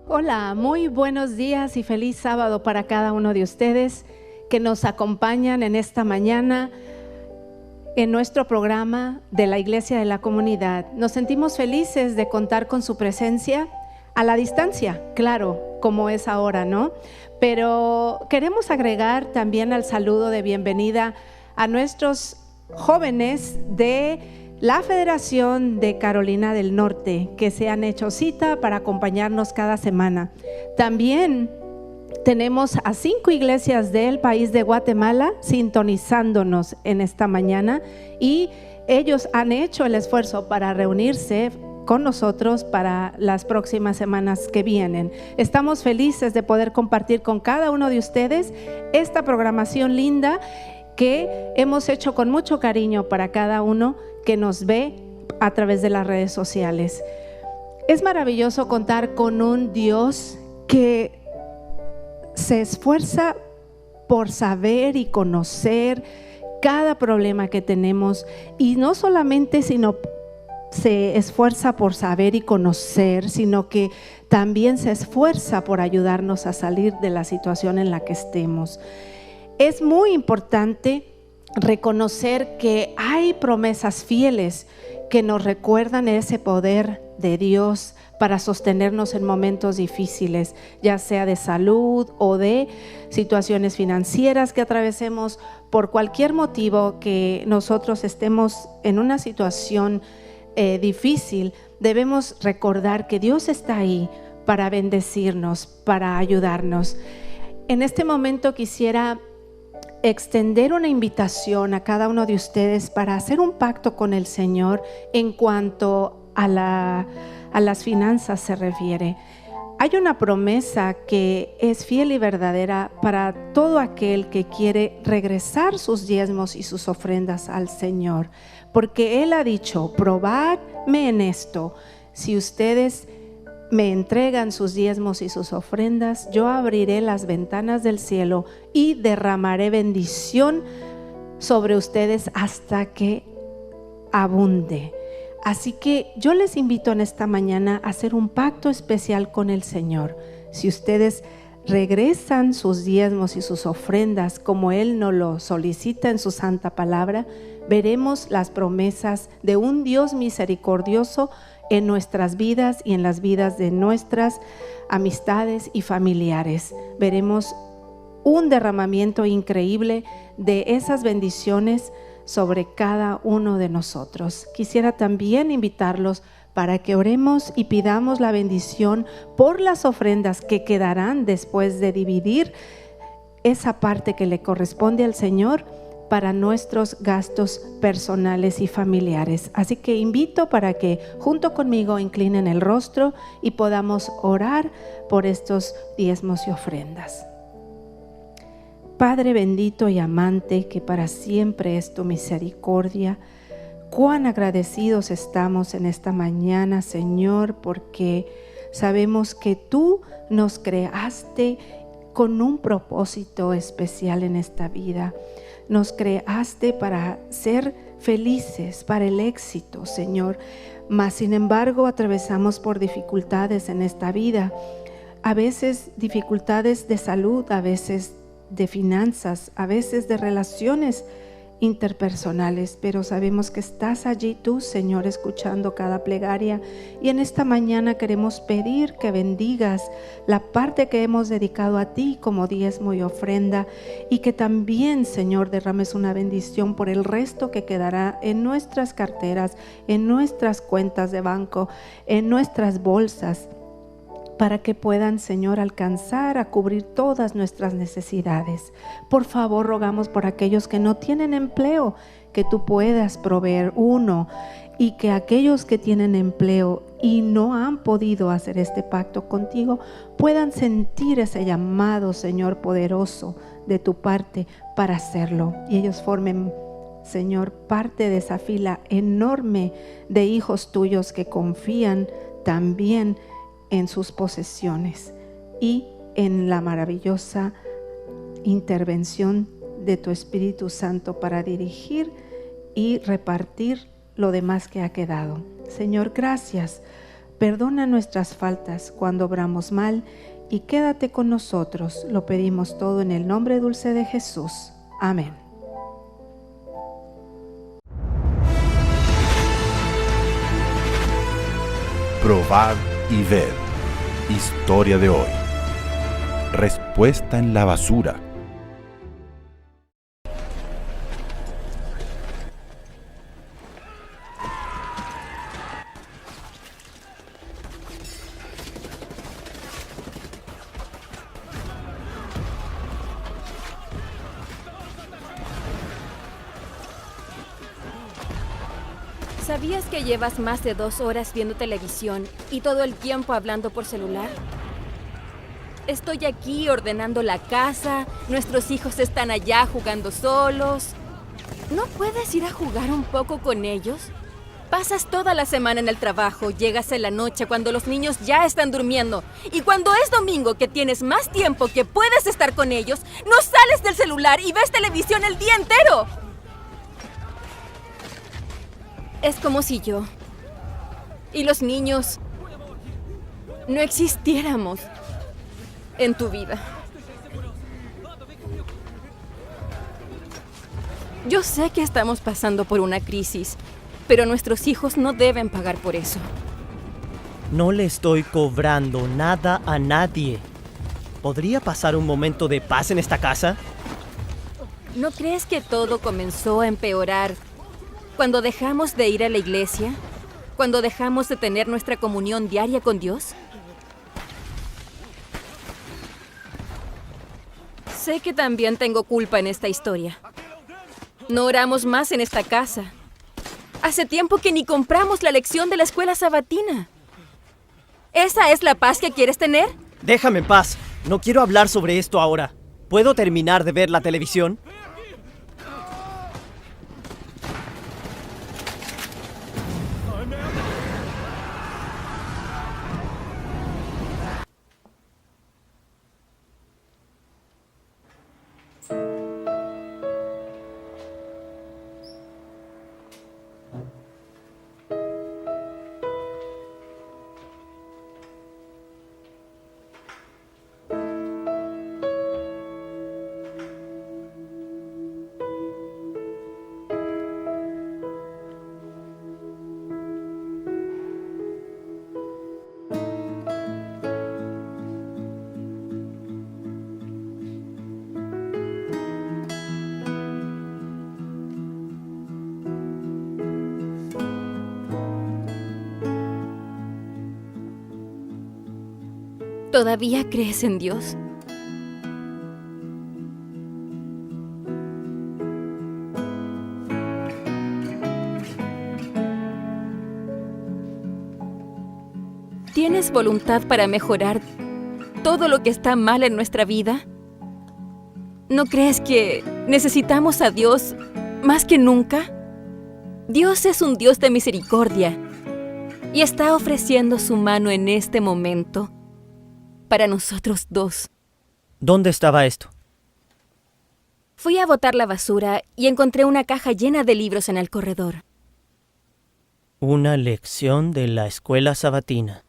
Hola, muy buenos días y feliz sábado para cada uno de ustedes que nos acompañan en esta mañana en nuestro programa de la Iglesia de la Comunidad. Nos sentimos felices de contar con su presencia a la distancia, claro, como es ahora, ¿no? Pero queremos agregar también al saludo de bienvenida a nuestros jóvenes de la Federación de Carolina del Norte, que se han hecho cita para acompañarnos cada semana. También tenemos a 5 iglesias del país de Guatemala sintonizándonos en esta mañana, y ellos han hecho el esfuerzo para reunirse con nosotros para las próximas semanas que vienen. Estamos felices de poder compartir con cada uno de ustedes esta programación linda que hemos hecho con mucho cariño para cada uno que nos ve a través de las redes sociales. Es maravilloso contar con un Dios que se esfuerza por saber y conocer cada problema que tenemos, y no solamente se esfuerza por saber y conocer, sino que también se esfuerza por ayudarnos a salir de la situación en la que estemos. Es muy importante reconocer que hay promesas fieles que nos recuerdan ese poder de Dios para sostenernos en momentos difíciles, ya sea de salud o de situaciones financieras que atravesemos. Por cualquier motivo que nosotros estemos en una situación difícil, debemos recordar que Dios está ahí para bendecirnos, para ayudarnos. En este momento quisiera extender una invitación a cada uno de ustedes para hacer un pacto con el Señor en cuanto a las finanzas se refiere. Hay una promesa que es fiel y verdadera para todo aquel que quiere regresar sus diezmos y sus ofrendas al Señor, porque Él ha dicho: probadme en esto, si ustedes me entregan sus diezmos y sus ofrendas, yo abriré las ventanas del cielo y derramaré bendición sobre ustedes hasta que abunde. Así que yo les invito en esta mañana a hacer un pacto especial con el Señor. Si ustedes regresan sus diezmos y sus ofrendas como Él nos lo solicita en su santa palabra, veremos las promesas de un Dios misericordioso en nuestras vidas y en las vidas de nuestras amistades y familiares. Veremos un derramamiento increíble de esas bendiciones sobre cada uno de nosotros. Quisiera también invitarlos para que oremos y pidamos la bendición por las ofrendas que quedarán después de dividir esa parte que le corresponde al Señor para nuestros gastos personales y familiares. Así que invito para que junto conmigo inclinen el rostro y podamos orar por estos diezmos y ofrendas. Padre bendito y amante, que para siempre es tu misericordia, cuán agradecidos estamos en esta mañana, Señor, porque sabemos que tú nos creaste con un propósito especial en esta vida. Nos creaste para ser felices, para el éxito, Señor. Mas, sin embargo, atravesamos por dificultades en esta vida. A veces dificultades de salud, a veces de finanzas, a veces de relaciones interpersonales, pero sabemos que estás allí tú, Señor, escuchando cada plegaria, y en esta mañana queremos pedir que bendigas la parte que hemos dedicado a ti como diezmo y ofrenda, y que también, Señor, derrames una bendición por el resto que quedará en nuestras carteras, en nuestras cuentas de banco, en nuestras bolsas, para que puedan, Señor, alcanzar a cubrir todas nuestras necesidades. Por favor, rogamos por aquellos que no tienen empleo, que tú puedas proveer uno, y que aquellos que tienen empleo y no han podido hacer este pacto contigo puedan sentir ese llamado, Señor, poderoso de tu parte para hacerlo, y ellos formen, Señor, parte de esa fila enorme de hijos tuyos que confían también en sus posesiones y en la maravillosa intervención de tu Espíritu Santo para dirigir y repartir lo demás que ha quedado. Señor, gracias perdona nuestras faltas cuando obramos mal y quédate con nosotros. Lo pedimos todo en el nombre dulce de Jesús. Amén. Probad y ved. Historia de hoy. Respuesta en la basura. ¿Sabías que llevas más de 2 horas viendo televisión y todo el tiempo hablando por celular? Estoy aquí ordenando la casa, nuestros hijos están allá jugando solos. ¿No puedes ir a jugar un poco con ellos? Pasas toda la semana en el trabajo, llegas en la noche cuando los niños ya están durmiendo. Y cuando es domingo, que tienes más tiempo que puedes estar con ellos, no sales del celular y ves televisión el día entero. Es como si yo y los niños no existiéramos en tu vida. Yo sé que estamos pasando por una crisis, pero nuestros hijos no deben pagar por eso. No le estoy cobrando nada a nadie. ¿Podría pasar un momento de paz en esta casa? ¿No crees que todo comenzó a empeorar cuando dejamos de ir a la iglesia? ¿Cuando dejamos de tener nuestra comunión diaria con Dios? Sé que también tengo culpa en esta historia. No oramos más en esta casa. Hace tiempo que ni compramos la lección de la escuela sabatina. ¿Esa es la paz que quieres tener? Déjame en paz. No quiero hablar sobre esto ahora. ¿Puedo terminar de ver la televisión? ¿Todavía crees en Dios? ¿Tienes voluntad para mejorar todo lo que está mal en nuestra vida? ¿No crees que necesitamos a Dios más que nunca? Dios es un Dios de misericordia y está ofreciendo su mano en este momento para nosotros dos. ¿Dónde estaba esto? Fui a botar la basura y encontré una caja llena de libros en el corredor. Una lección de la escuela sabatina.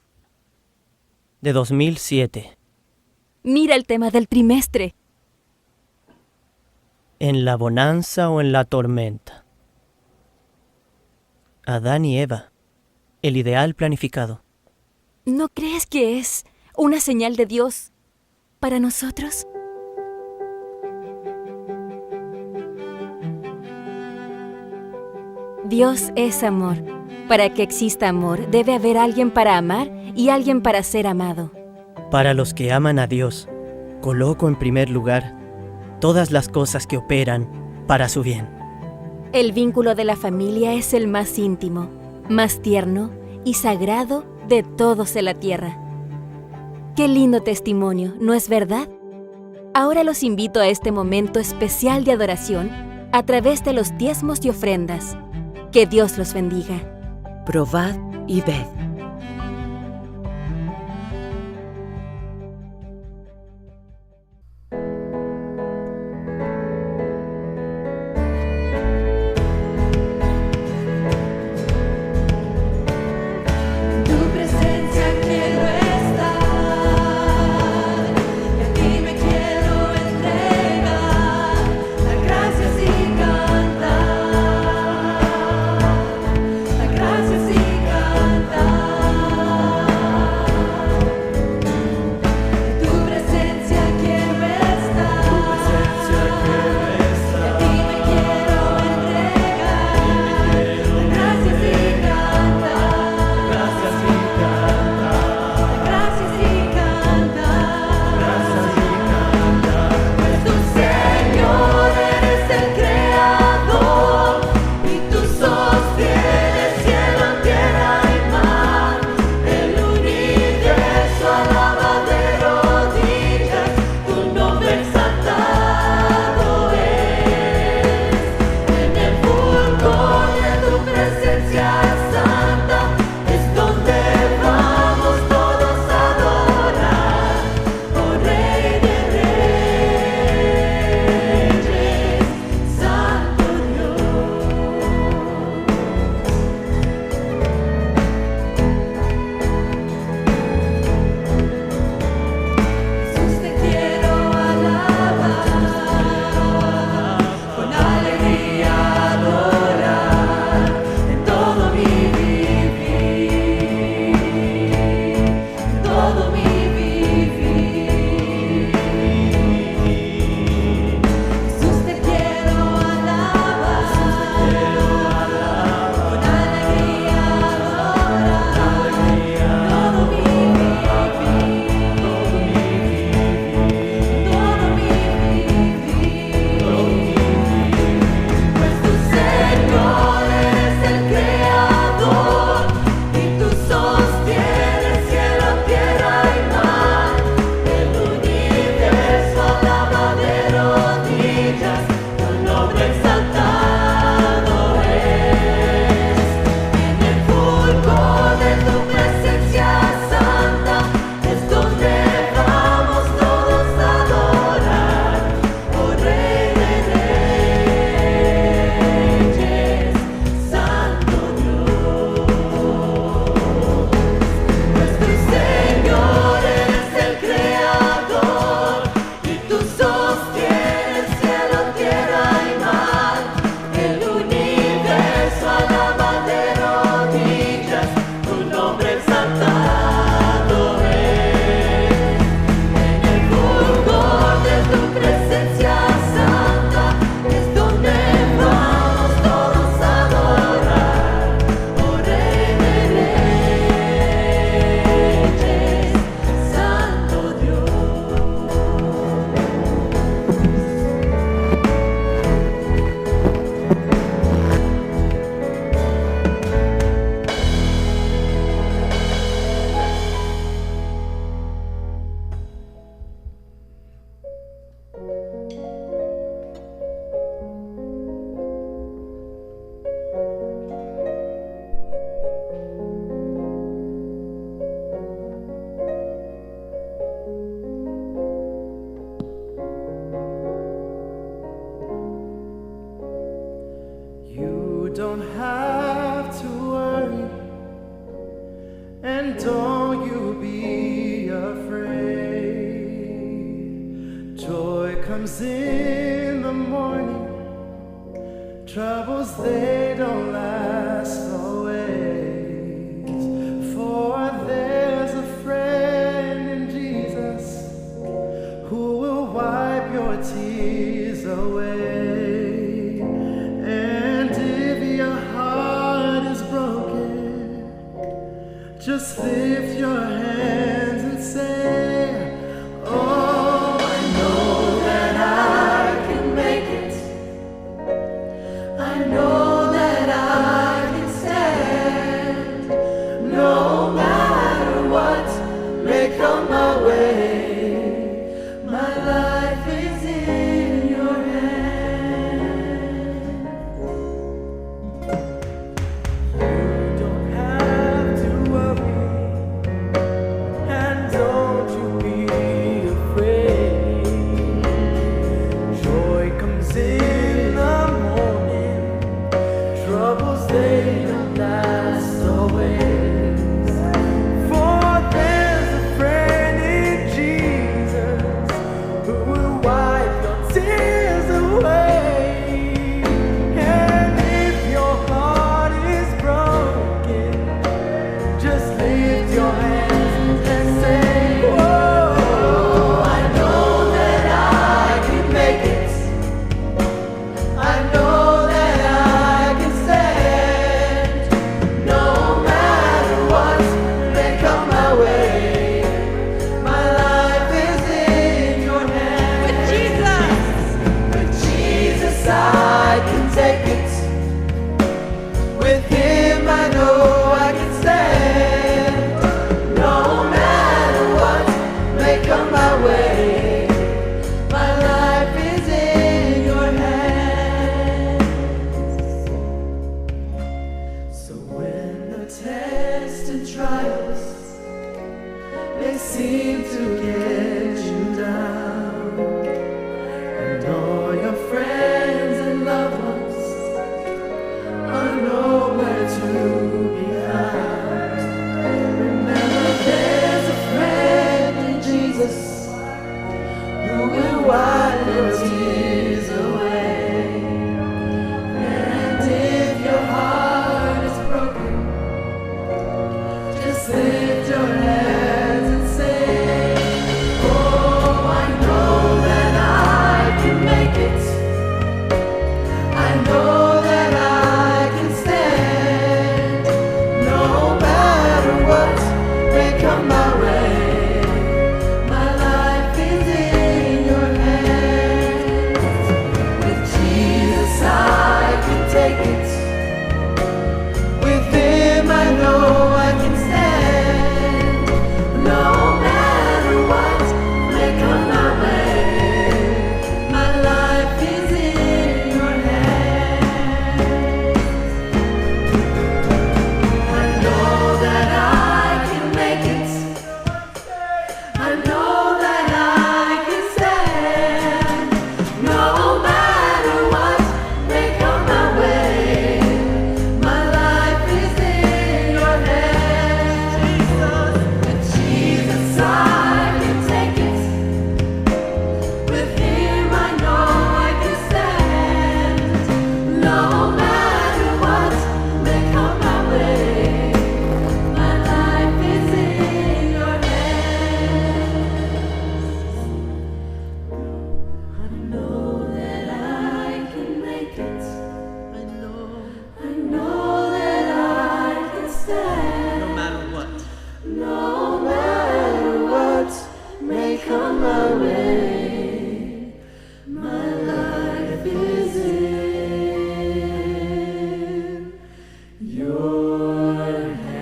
De 2007. Mira el tema del trimestre. ¿En la bonanza o en la tormenta? Adán y Eva. El ideal planificado. ¿No crees que es una señal de Dios para nosotros? Dios es amor. Para que exista amor, debe haber alguien para amar y alguien para ser amado. Para los que aman a Dios, coloco en primer lugar todas las cosas que operan para su bien. El vínculo de la familia es el más íntimo, más tierno y sagrado de todos en la tierra. ¡Qué lindo testimonio!, ¿no es verdad? Ahora los invito a este momento especial de adoración a través de los diezmos y ofrendas. Que Dios los bendiga. Probad y ved. Tu presencia comes in the morning, troubles they don't last always. For there's a friend in Jesus who will wipe your tears away. And if your heart is broken, just lift your hands and say, oh, I know that I can make it. I know that I can stand. No matter what may come my way, my life is in your hands. You don't have to worry, and don't you be afraid. Joy comes in the morning, troubles they don't last always. For there's a friend in Jesus who will wipe your tears away. And if your heart is broken, just lift your hands and say, oh, I know that I can make it. I know that I can stand. No matter what may come my way, my life is in your hands. With Jesus I can take it. With Him I know I can stand. No matter what may come my way, my life is in your hands. So when the tests and trials they seem to get you down, and all your friends and loved ones are nowhere to be found, remember there's a friend in Jesus who will wipe your tears away. And if your heart is broken, just lift your hands and say, oh, I know that I can make it. I know that I can stand. No matter what may come my way, my life is in your hands. With Jesus I can take it. With Him I know I can stand. No matter what may come my way, my life is in your hands. I know that I can make it. I know that I can stand. No matter what may come my way, my life is in your hands. With Jesus I can take it. With Him I know I can stand. No matter what may come my way, my life is in your hands. I know that I can make it. I know that I can stand. No matter what. No matter what may come my way, my life is in your hands.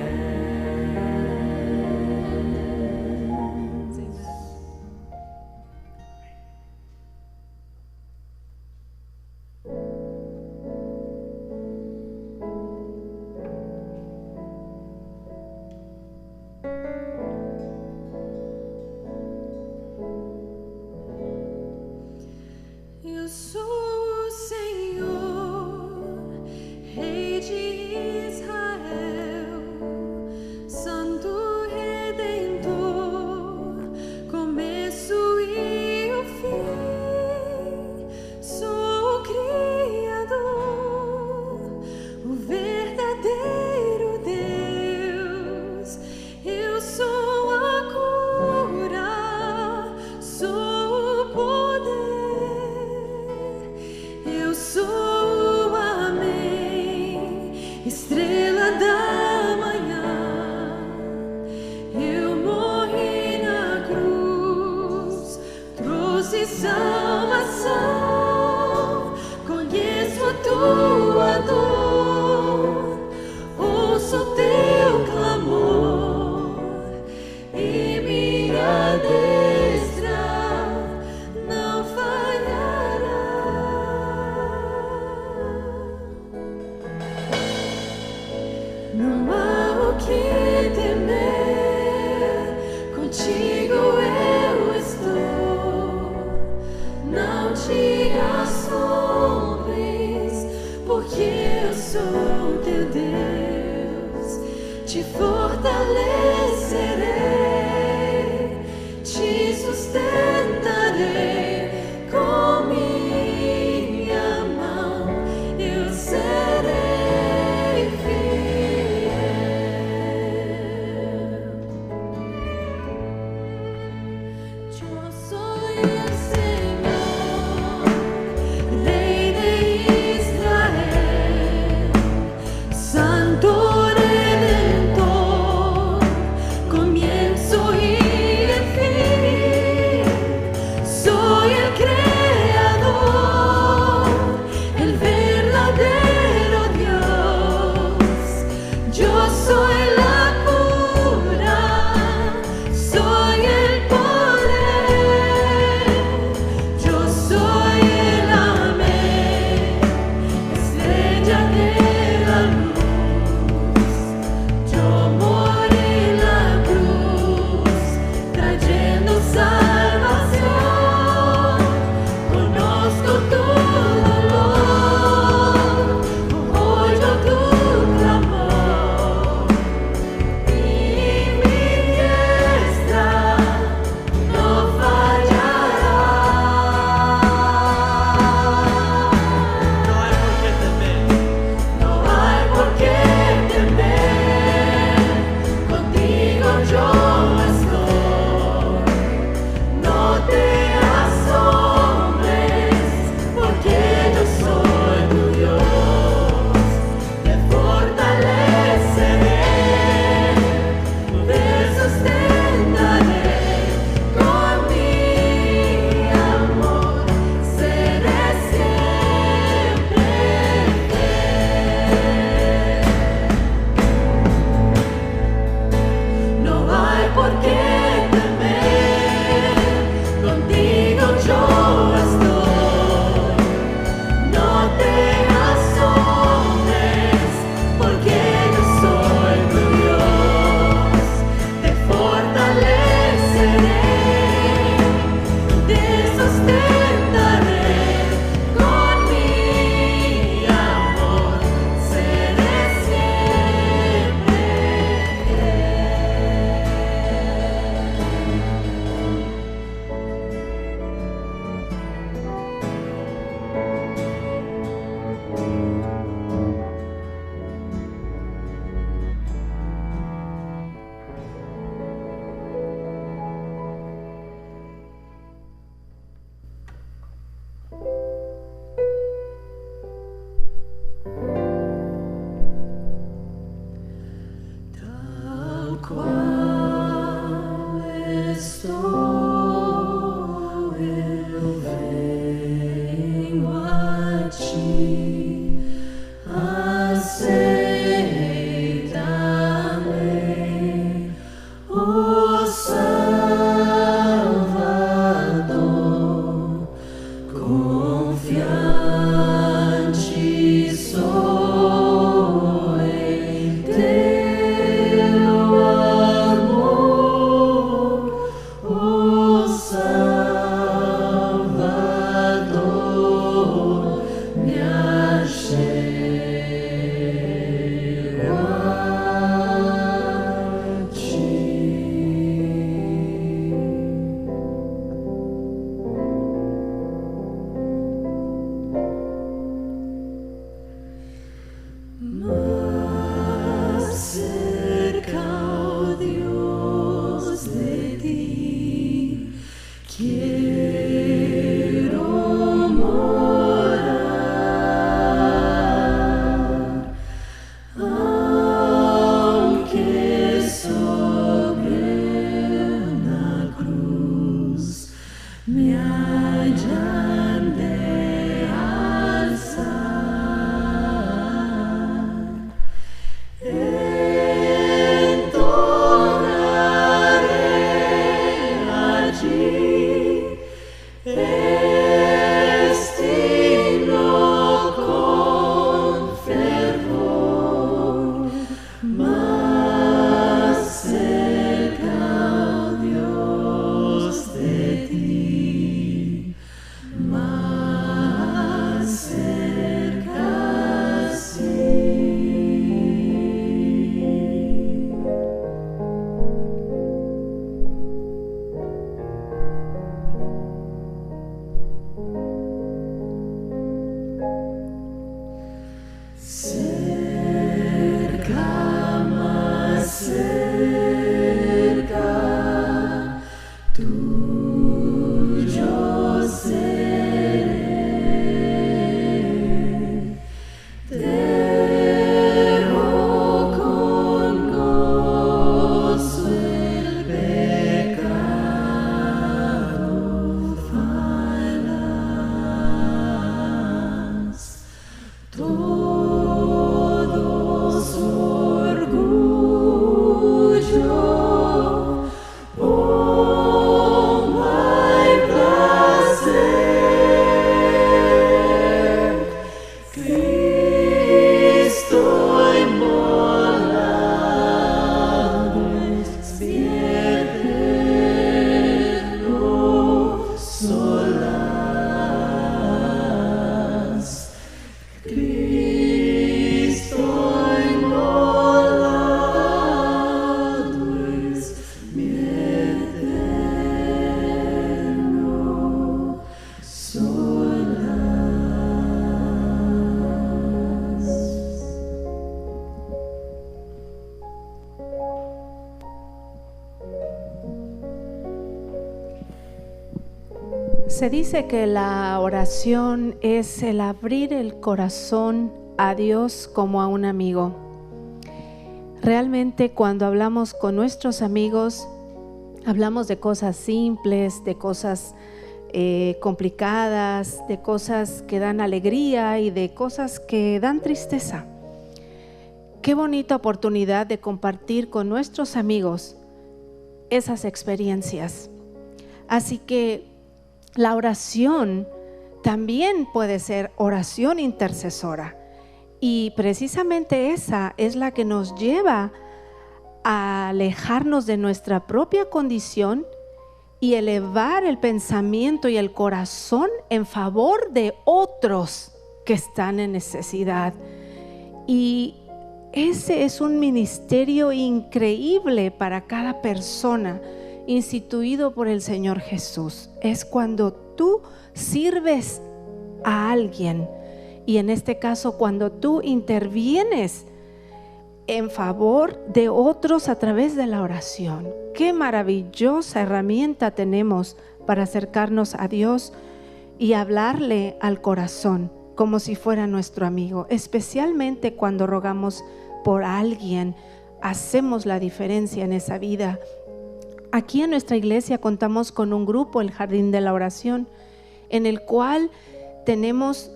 Eu sou o Senhor, Rei de Israel. salvação. Conheço a tua dor, ouço o teu clamor e minha destra não falhará. Não há o que temer, contigo eu estou. Não te assombres, porque eu sou teu Deus. Te fortalecerei, te sustentarei com minha mão, eu serei fiel. Yo soy el Señor, Rey de Israel, Santo Redentor, comienzo y el fin. Soy el Creador, el verdadero Dios. Yo soy la cura, soy el poder. Yo soy el amén, estrella de la luz. Yo morí en la cruz, trayendo salvación. Conozco tu dolor, oigo tu clamor y mi diestra no fallará. No hay por qué temer, contigo yo estoy. No te asombres, porque yo soy tu Dios. Te fortaleceré, te sustentaré con mi amor, seré siempre fiel. No hay por qué temer, contigo yo estoy. No te asombres, porque yo soy tu Dios. Te fortaleceré, te sustentaré con mi amor, seré siempre tal cual estoy, eu venho a ti, aceita-me, ó Salvador, confiante sou em teu amor, ó Se dice que la oración es el abrir el corazón a Dios como a un amigo. Realmente cuando hablamos con nuestros amigos, hablamos de cosas simples, de cosas complicadas, de cosas que dan alegría y de cosas que dan tristeza. Qué bonita oportunidad de compartir con nuestros amigos esas experiencias. Así que la oración también puede ser oración intercesora. Y precisamente esa es la que nos lleva a alejarnos de nuestra propia condición y elevar el pensamiento y el corazón en favor de otros que están en necesidad. Y ese es un ministerio increíble para cada persona, instituido por el Señor Jesús. Es cuando tú sirves a alguien, y en este caso cuando tú intervienes en favor de otros a través de la oración. Qué maravillosa herramienta tenemos para acercarnos a Dios y hablarle al corazón como si fuera nuestro amigo, especialmente cuando rogamos por alguien. Hacemos la diferencia en esa vida. Aquí en nuestra iglesia contamos con un grupo, el Jardín de la Oración, en el cual tenemos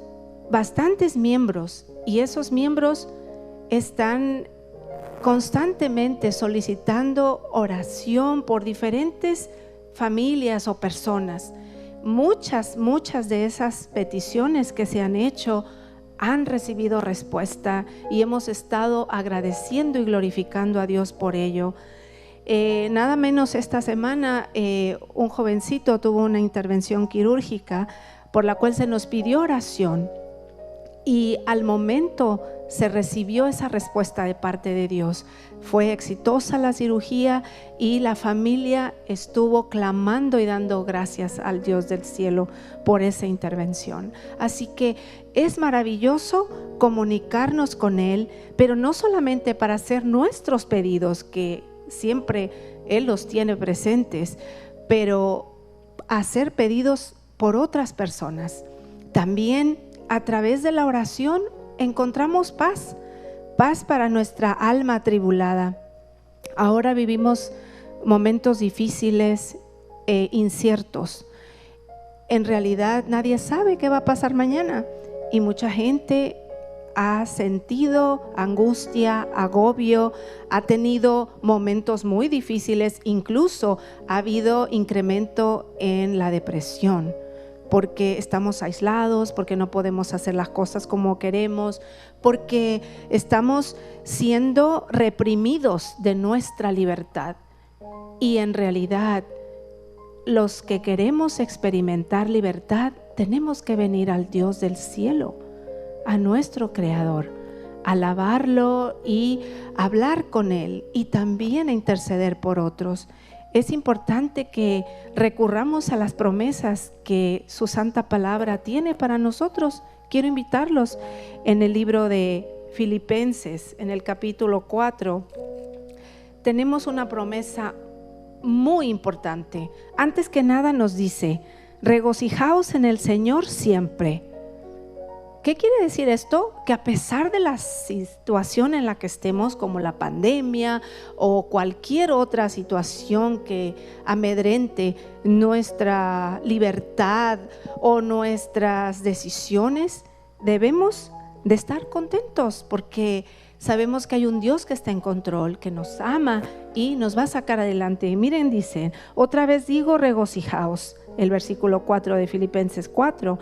bastantes miembros, y esos miembros están constantemente solicitando oración por diferentes familias o personas. Muchas de esas peticiones que se han hecho han recibido respuesta y hemos estado agradeciendo y glorificando a Dios por ello. Nada menos esta semana un jovencito tuvo una intervención quirúrgica por la cual se nos pidió oración, y al momento se recibió esa respuesta de parte de Dios. Fue exitosa la cirugía y la familia estuvo clamando y dando gracias al Dios del cielo por esa intervención. Así que es maravilloso comunicarnos con Él, pero no solamente para hacer nuestros pedidos, que siempre Él los tiene presentes, pero hacer pedidos por otras personas. También a través de la oración encontramos paz para nuestra alma atribulada. Ahora vivimos momentos difíciles e inciertos. En realidad nadie sabe qué va a pasar mañana, y mucha gente ha sentido angustia, agobio, ha tenido momentos muy difíciles, incluso ha habido incremento en la depresión, porque estamos aislados, porque no podemos hacer las cosas como queremos, porque estamos siendo reprimidos de nuestra libertad. Y en realidad, los que queremos experimentar libertad, tenemos que venir al Dios del cielo, a nuestro Creador, alabarlo y hablar con Él, y también a interceder por otros. Es importante que recurramos a las promesas que su santa palabra tiene para nosotros. Quiero invitarlos en el libro de Filipenses, en el capítulo 4. Tenemos una promesa muy importante. Antes que nada nos dice: regocijaos en el Señor siempre. ¿Qué quiere decir esto? Que a pesar de la situación en la que estemos, como la pandemia o cualquier otra situación que amedrente nuestra libertad o nuestras decisiones, debemos de estar contentos, porque sabemos que hay un Dios que está en control, que nos ama y nos va a sacar adelante. Y miren, dice, otra vez digo, regocijaos, el versículo 4 de Filipenses 4.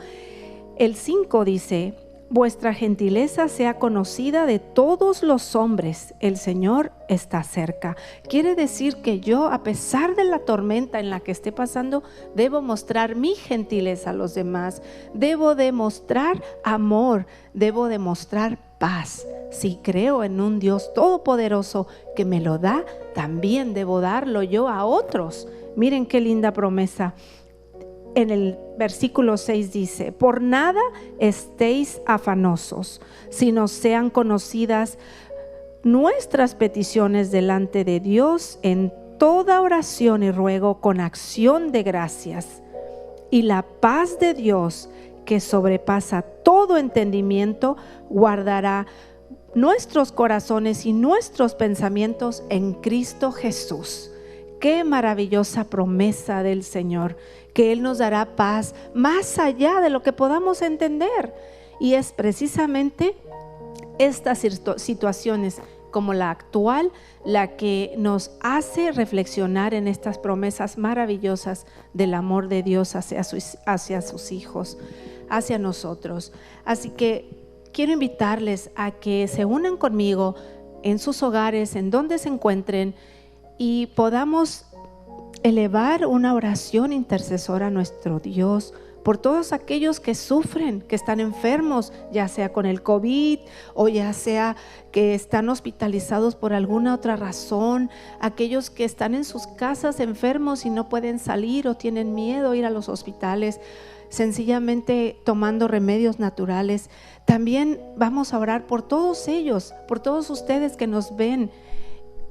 El 5 dice: vuestra gentileza sea conocida de todos los hombres, el Señor está cerca. Quiere decir que yo, a pesar de la tormenta en la que esté pasando, debo mostrar mi gentileza a los demás, debo demostrar amor, debo demostrar paz. Si creo en un Dios todopoderoso que me lo da, también debo darlo yo a otros. Miren qué linda promesa. En el versículo 6 dice: por nada estéis afanosos, sino sean conocidas nuestras peticiones delante de Dios en toda oración y ruego con acción de gracias. y la paz de Dios, que sobrepasa todo entendimiento, guardará nuestros corazones y nuestros pensamientos en Cristo Jesús. Qué maravillosa promesa del Señor, que Él nos dará paz más allá de lo que podamos entender. Y es precisamente estas situaciones como la actual la que nos hace reflexionar en estas promesas maravillosas del amor de Dios hacia sus hijos, hacia nosotros. Así que quiero invitarles a que se unan conmigo en sus hogares, en donde se encuentren, y podamos elevar una oración intercesora a nuestro Dios por todos aquellos que sufren, que están enfermos, ya sea con el COVID o ya sea que están hospitalizados por alguna otra razón, aquellos que están en sus casas enfermos y no pueden salir o tienen miedo a ir a los hospitales, sencillamente tomando remedios naturales. También vamos a orar por todos ellos, por todos ustedes que nos ven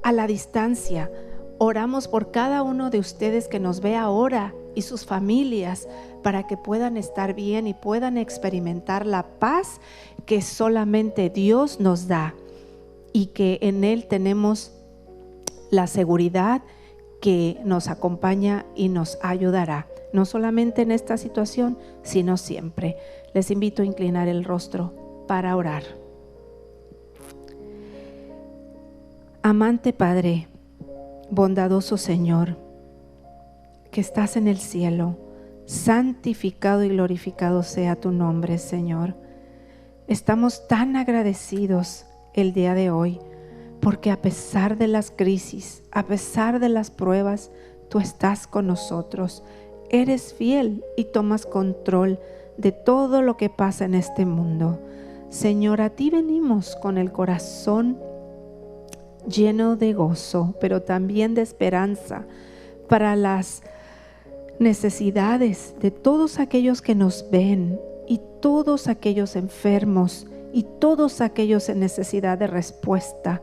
a la distancia. Oramos por cada uno de ustedes que nos ve ahora y sus familias, para que puedan estar bien y puedan experimentar la paz que solamente Dios nos da, y que en Él tenemos la seguridad que nos acompaña y nos ayudará, no solamente en esta situación, sino siempre. Les invito a inclinar el rostro para orar. Amante Padre, bondadoso Señor, que estás en el cielo, santificado y glorificado sea tu nombre, Señor. Estamos tan agradecidos el día de hoy, porque a pesar de las crisis, a pesar de las pruebas, tú estás con nosotros. Eres fiel y tomas control de todo lo que pasa en este mundo. Señor, a ti venimos con el corazón lleno de gozo, pero también de esperanza para las necesidades de todos aquellos que nos ven, y todos aquellos enfermos, y todos aquellos en necesidad de respuesta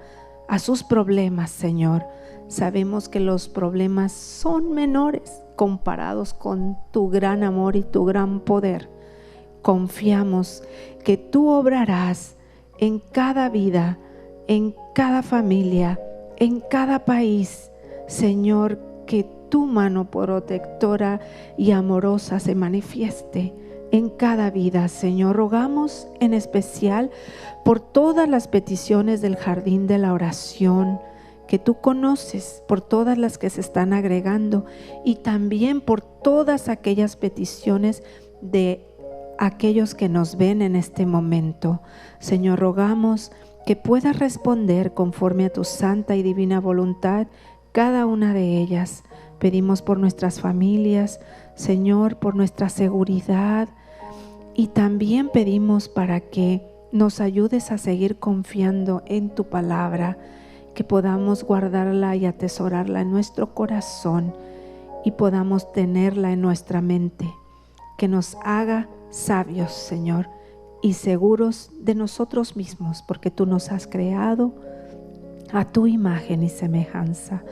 a sus problemas, Señor. Sabemos que los problemas son menores comparados con tu gran amor y tu gran poder. Confiamos que tú obrarás en cada vida, en cada familia, en cada país, Señor, que tu mano protectora y amorosa se manifieste en cada vida, Señor. Rogamos en especial por todas las peticiones del jardín de la oración que tú conoces, por todas las que se están agregando, y también por todas aquellas peticiones de aquellos que nos ven en este momento. Señor, rogamos que puedas responder conforme a tu santa y divina voluntad cada una de ellas. Pedimos por nuestras familias, Señor, por nuestra seguridad, y también pedimos para que nos ayudes a seguir confiando en tu palabra, que podamos guardarla y atesorarla en nuestro corazón y podamos tenerla en nuestra mente, que nos haga sabios, Señor, y seguros de nosotros mismos, porque tú nos has creado a tu imagen y semejanza.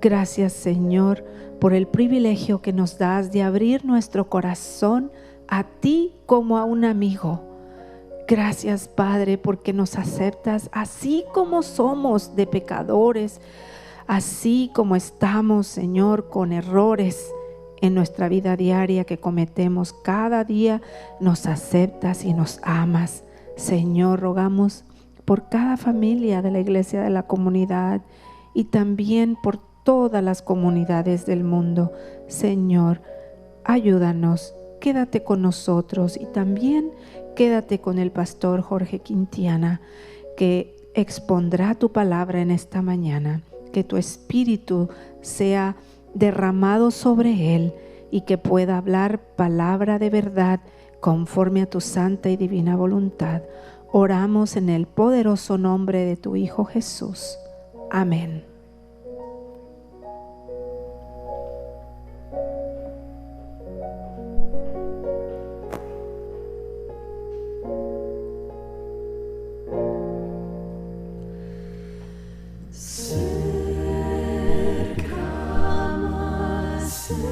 Gracias, Señor, por el privilegio que nos das de abrir nuestro corazón a ti como a un amigo. Gracias, Padre, porque nos aceptas así como somos, de pecadores, así como estamos, Señor, con errores en nuestra vida diaria que cometemos. Cada día nos aceptas y nos amas. Señor, rogamos por cada familia de la iglesia de la comunidad y también por todas las comunidades del mundo. Señor, ayúdanos, quédate con nosotros, y también quédate con el pastor Jorge Quintiana, que expondrá tu palabra en esta mañana. Que tu espíritu sea derramado sobre él y que pueda hablar palabra de verdad conforme a tu santa y divina voluntad. Oramos en el poderoso nombre de tu Hijo Jesús. Amén. Cerca, más cerca.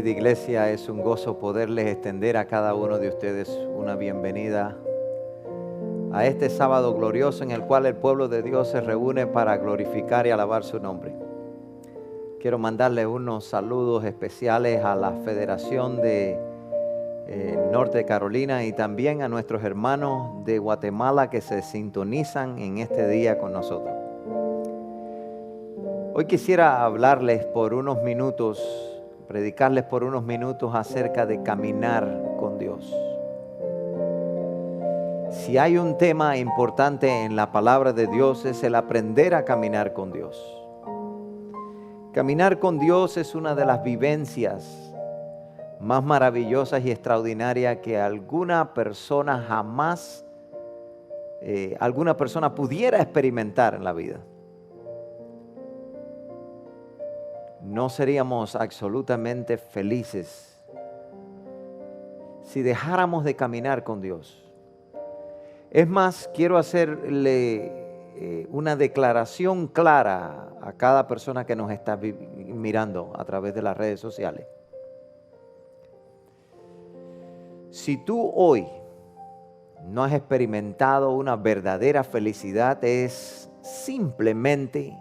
Querida iglesia, es un gozo poderles extender a cada uno de ustedes una bienvenida a este sábado glorioso en el cual el pueblo de Dios se reúne para glorificar y alabar su nombre. Quiero mandarle unos saludos especiales a la Federación de Norte de Carolina y también a nuestros hermanos de Guatemala que se sintonizan en este día con nosotros. Hoy quisiera hablarles por unos minutos, predicarles por unos minutos acerca de caminar con Dios. Si hay un tema importante en la palabra de Dios es el aprender a caminar con Dios. Caminar con Dios es una de las vivencias más maravillosas y extraordinarias que alguna persona jamás, alguna persona pudiera experimentar en la vida. No seríamos absolutamente felices si dejáramos de caminar con Dios. Es más, quiero hacerle una declaración clara a cada persona que nos está mirando a través de las redes sociales. Si tú hoy no has experimentado una verdadera felicidad, es simplemente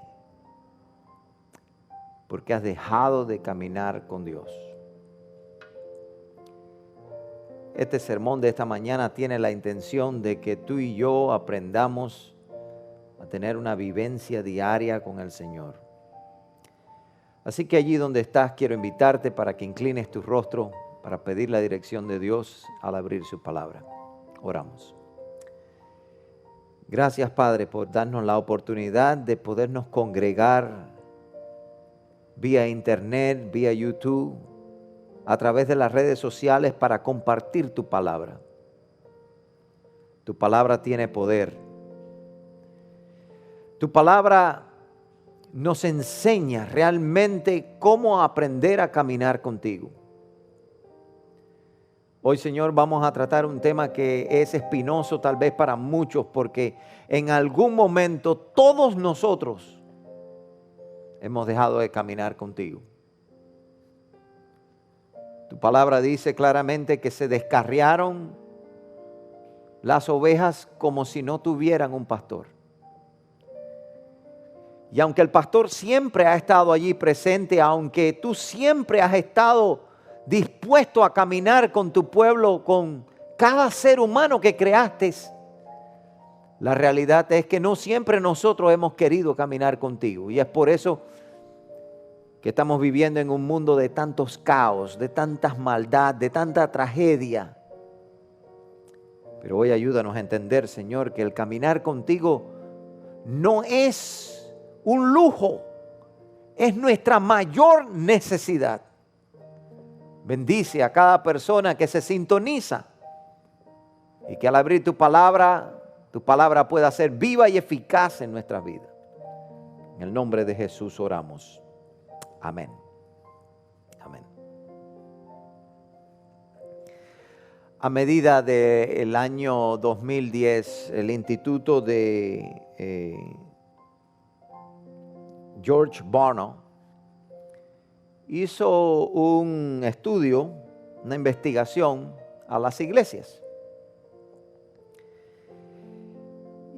porque has dejado de caminar con Dios. Este sermón de esta mañana tiene la intención de que tú y yo aprendamos a tener una vivencia diaria con el Señor. Así que allí donde estás, quiero invitarte para que inclines tu rostro para pedir la dirección de Dios al abrir su palabra. Oramos. Gracias, Padre, por darnos la oportunidad de podernos congregar vía internet, vía YouTube, a través de las redes sociales para compartir tu palabra. Tu palabra tiene poder. Tu palabra nos enseña realmente cómo aprender a caminar contigo. Hoy, Señor, vamos a tratar un tema que es espinoso tal vez para muchos, porque en algún momento todos nosotros hemos dejado de caminar contigo. Tu palabra dice claramente que se descarriaron las ovejas como si no tuvieran un pastor. Y aunque el pastor siempre ha estado allí presente, aunque tú siempre has estado dispuesto a caminar con tu pueblo, con cada ser humano que creaste, la realidad es que no siempre nosotros hemos querido caminar contigo. Y es por eso que estamos viviendo en un mundo de tantos caos, de tantas maldad, de tanta tragedia. Pero hoy ayúdanos a entender, Señor, que el caminar contigo no es un lujo, es nuestra mayor necesidad. Bendice a cada persona que se sintoniza y que al abrir tu palabra pueda ser viva y eficaz en nuestras vidas. En el nombre de Jesús oramos. Amén. Amén. A medida del año 2010, el Instituto de George Barna hizo un estudio, una investigación a las iglesias.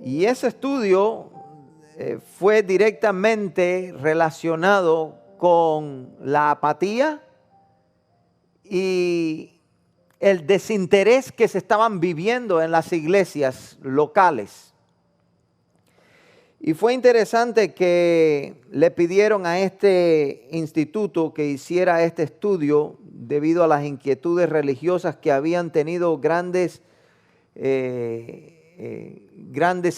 Y ese estudio fue directamente relacionado con la apatía y el desinterés que se estaban viviendo en las iglesias locales. Y fue interesante que le pidieron a este instituto que hiciera este estudio debido a las inquietudes religiosas que habían tenido grandes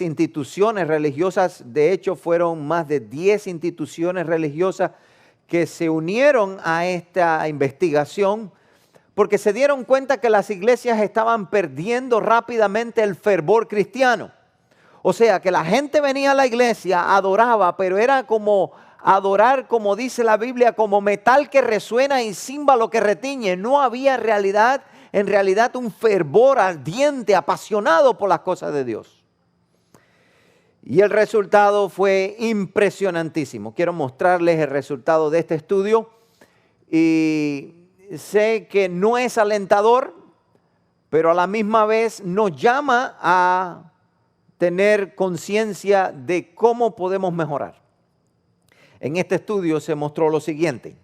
instituciones religiosas. De hecho, fueron más de 10 instituciones religiosas que se unieron a esta investigación porque se dieron cuenta que las iglesias estaban perdiendo rápidamente el fervor cristiano. O sea, que la gente venía a la iglesia, adoraba, pero era como adorar, como dice la Biblia, como metal que resuena y címbalo que retiñe. No había en realidad un fervor ardiente, apasionado por las cosas de Dios. Y el resultado fue impresionantísimo. Quiero mostrarles el resultado de este estudio. Y sé que no es alentador, pero a la misma vez nos llama a tener conciencia de cómo podemos mejorar. En este estudio se mostró lo siguiente.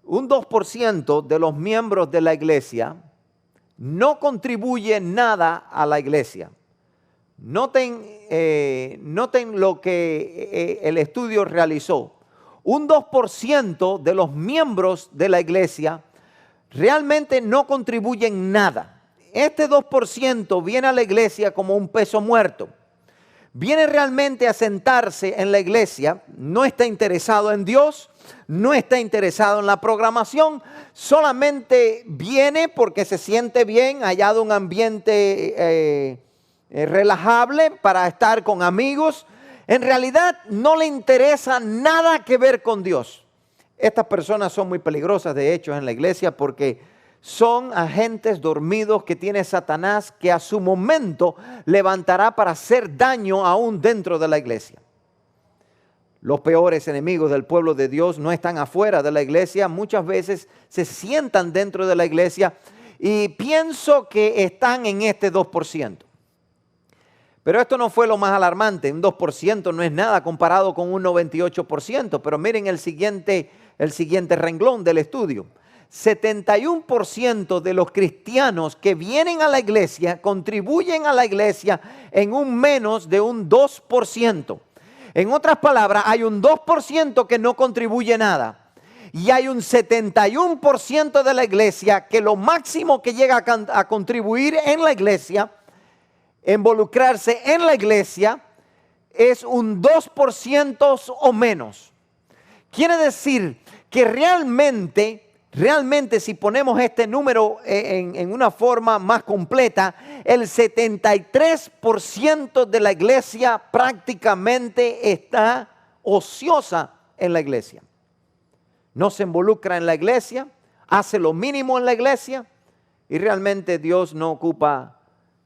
Un 2% de los miembros de la iglesia no contribuye nada a la iglesia. Noten lo que el estudio realizó. Un 2% de los miembros de la iglesia realmente no contribuyen nada. Este 2% viene a la iglesia como un peso muerto. Viene realmente a sentarse en la iglesia, no está interesado en Dios, no está interesado en la programación, solamente viene porque se siente bien, hallado un ambiente relajable para estar con amigos. En realidad no le interesa nada que ver con Dios. Estas personas son muy peligrosas, de hecho, en la iglesia porque son agentes dormidos que tiene Satanás, que a su momento levantará para hacer daño aún dentro de la iglesia. Los peores enemigos del pueblo de Dios no están afuera de la iglesia, muchas veces se sientan dentro de la iglesia y pienso que están en este 2%. Pero esto no fue lo más alarmante, un 2% no es nada comparado con un 98%, pero miren el siguiente renglón del estudio. 71% de los cristianos que vienen a la iglesia contribuyen a la iglesia en un menos de un 2%. En otras palabras, hay un 2% que no contribuye nada. Y hay un 71% de la iglesia que lo máximo que llega a contribuir en la iglesia, involucrarse en la iglesia, es un 2% o menos. Quiere decir que realmente si ponemos este número en una forma más completa, el 73% de la iglesia prácticamente está ociosa en la iglesia. No se involucra en la iglesia, hace lo mínimo en la iglesia y realmente Dios no ocupa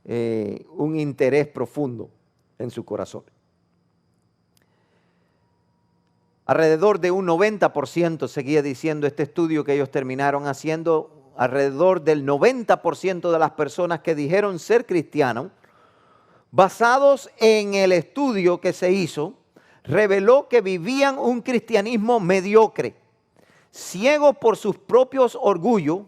un interés profundo en su corazón. Alrededor de un 90%, seguía diciendo este estudio que ellos terminaron haciendo, alrededor del 90% de las personas que dijeron ser cristianos, basados en el estudio que se hizo, reveló que vivían un cristianismo mediocre, ciego por sus propios orgullos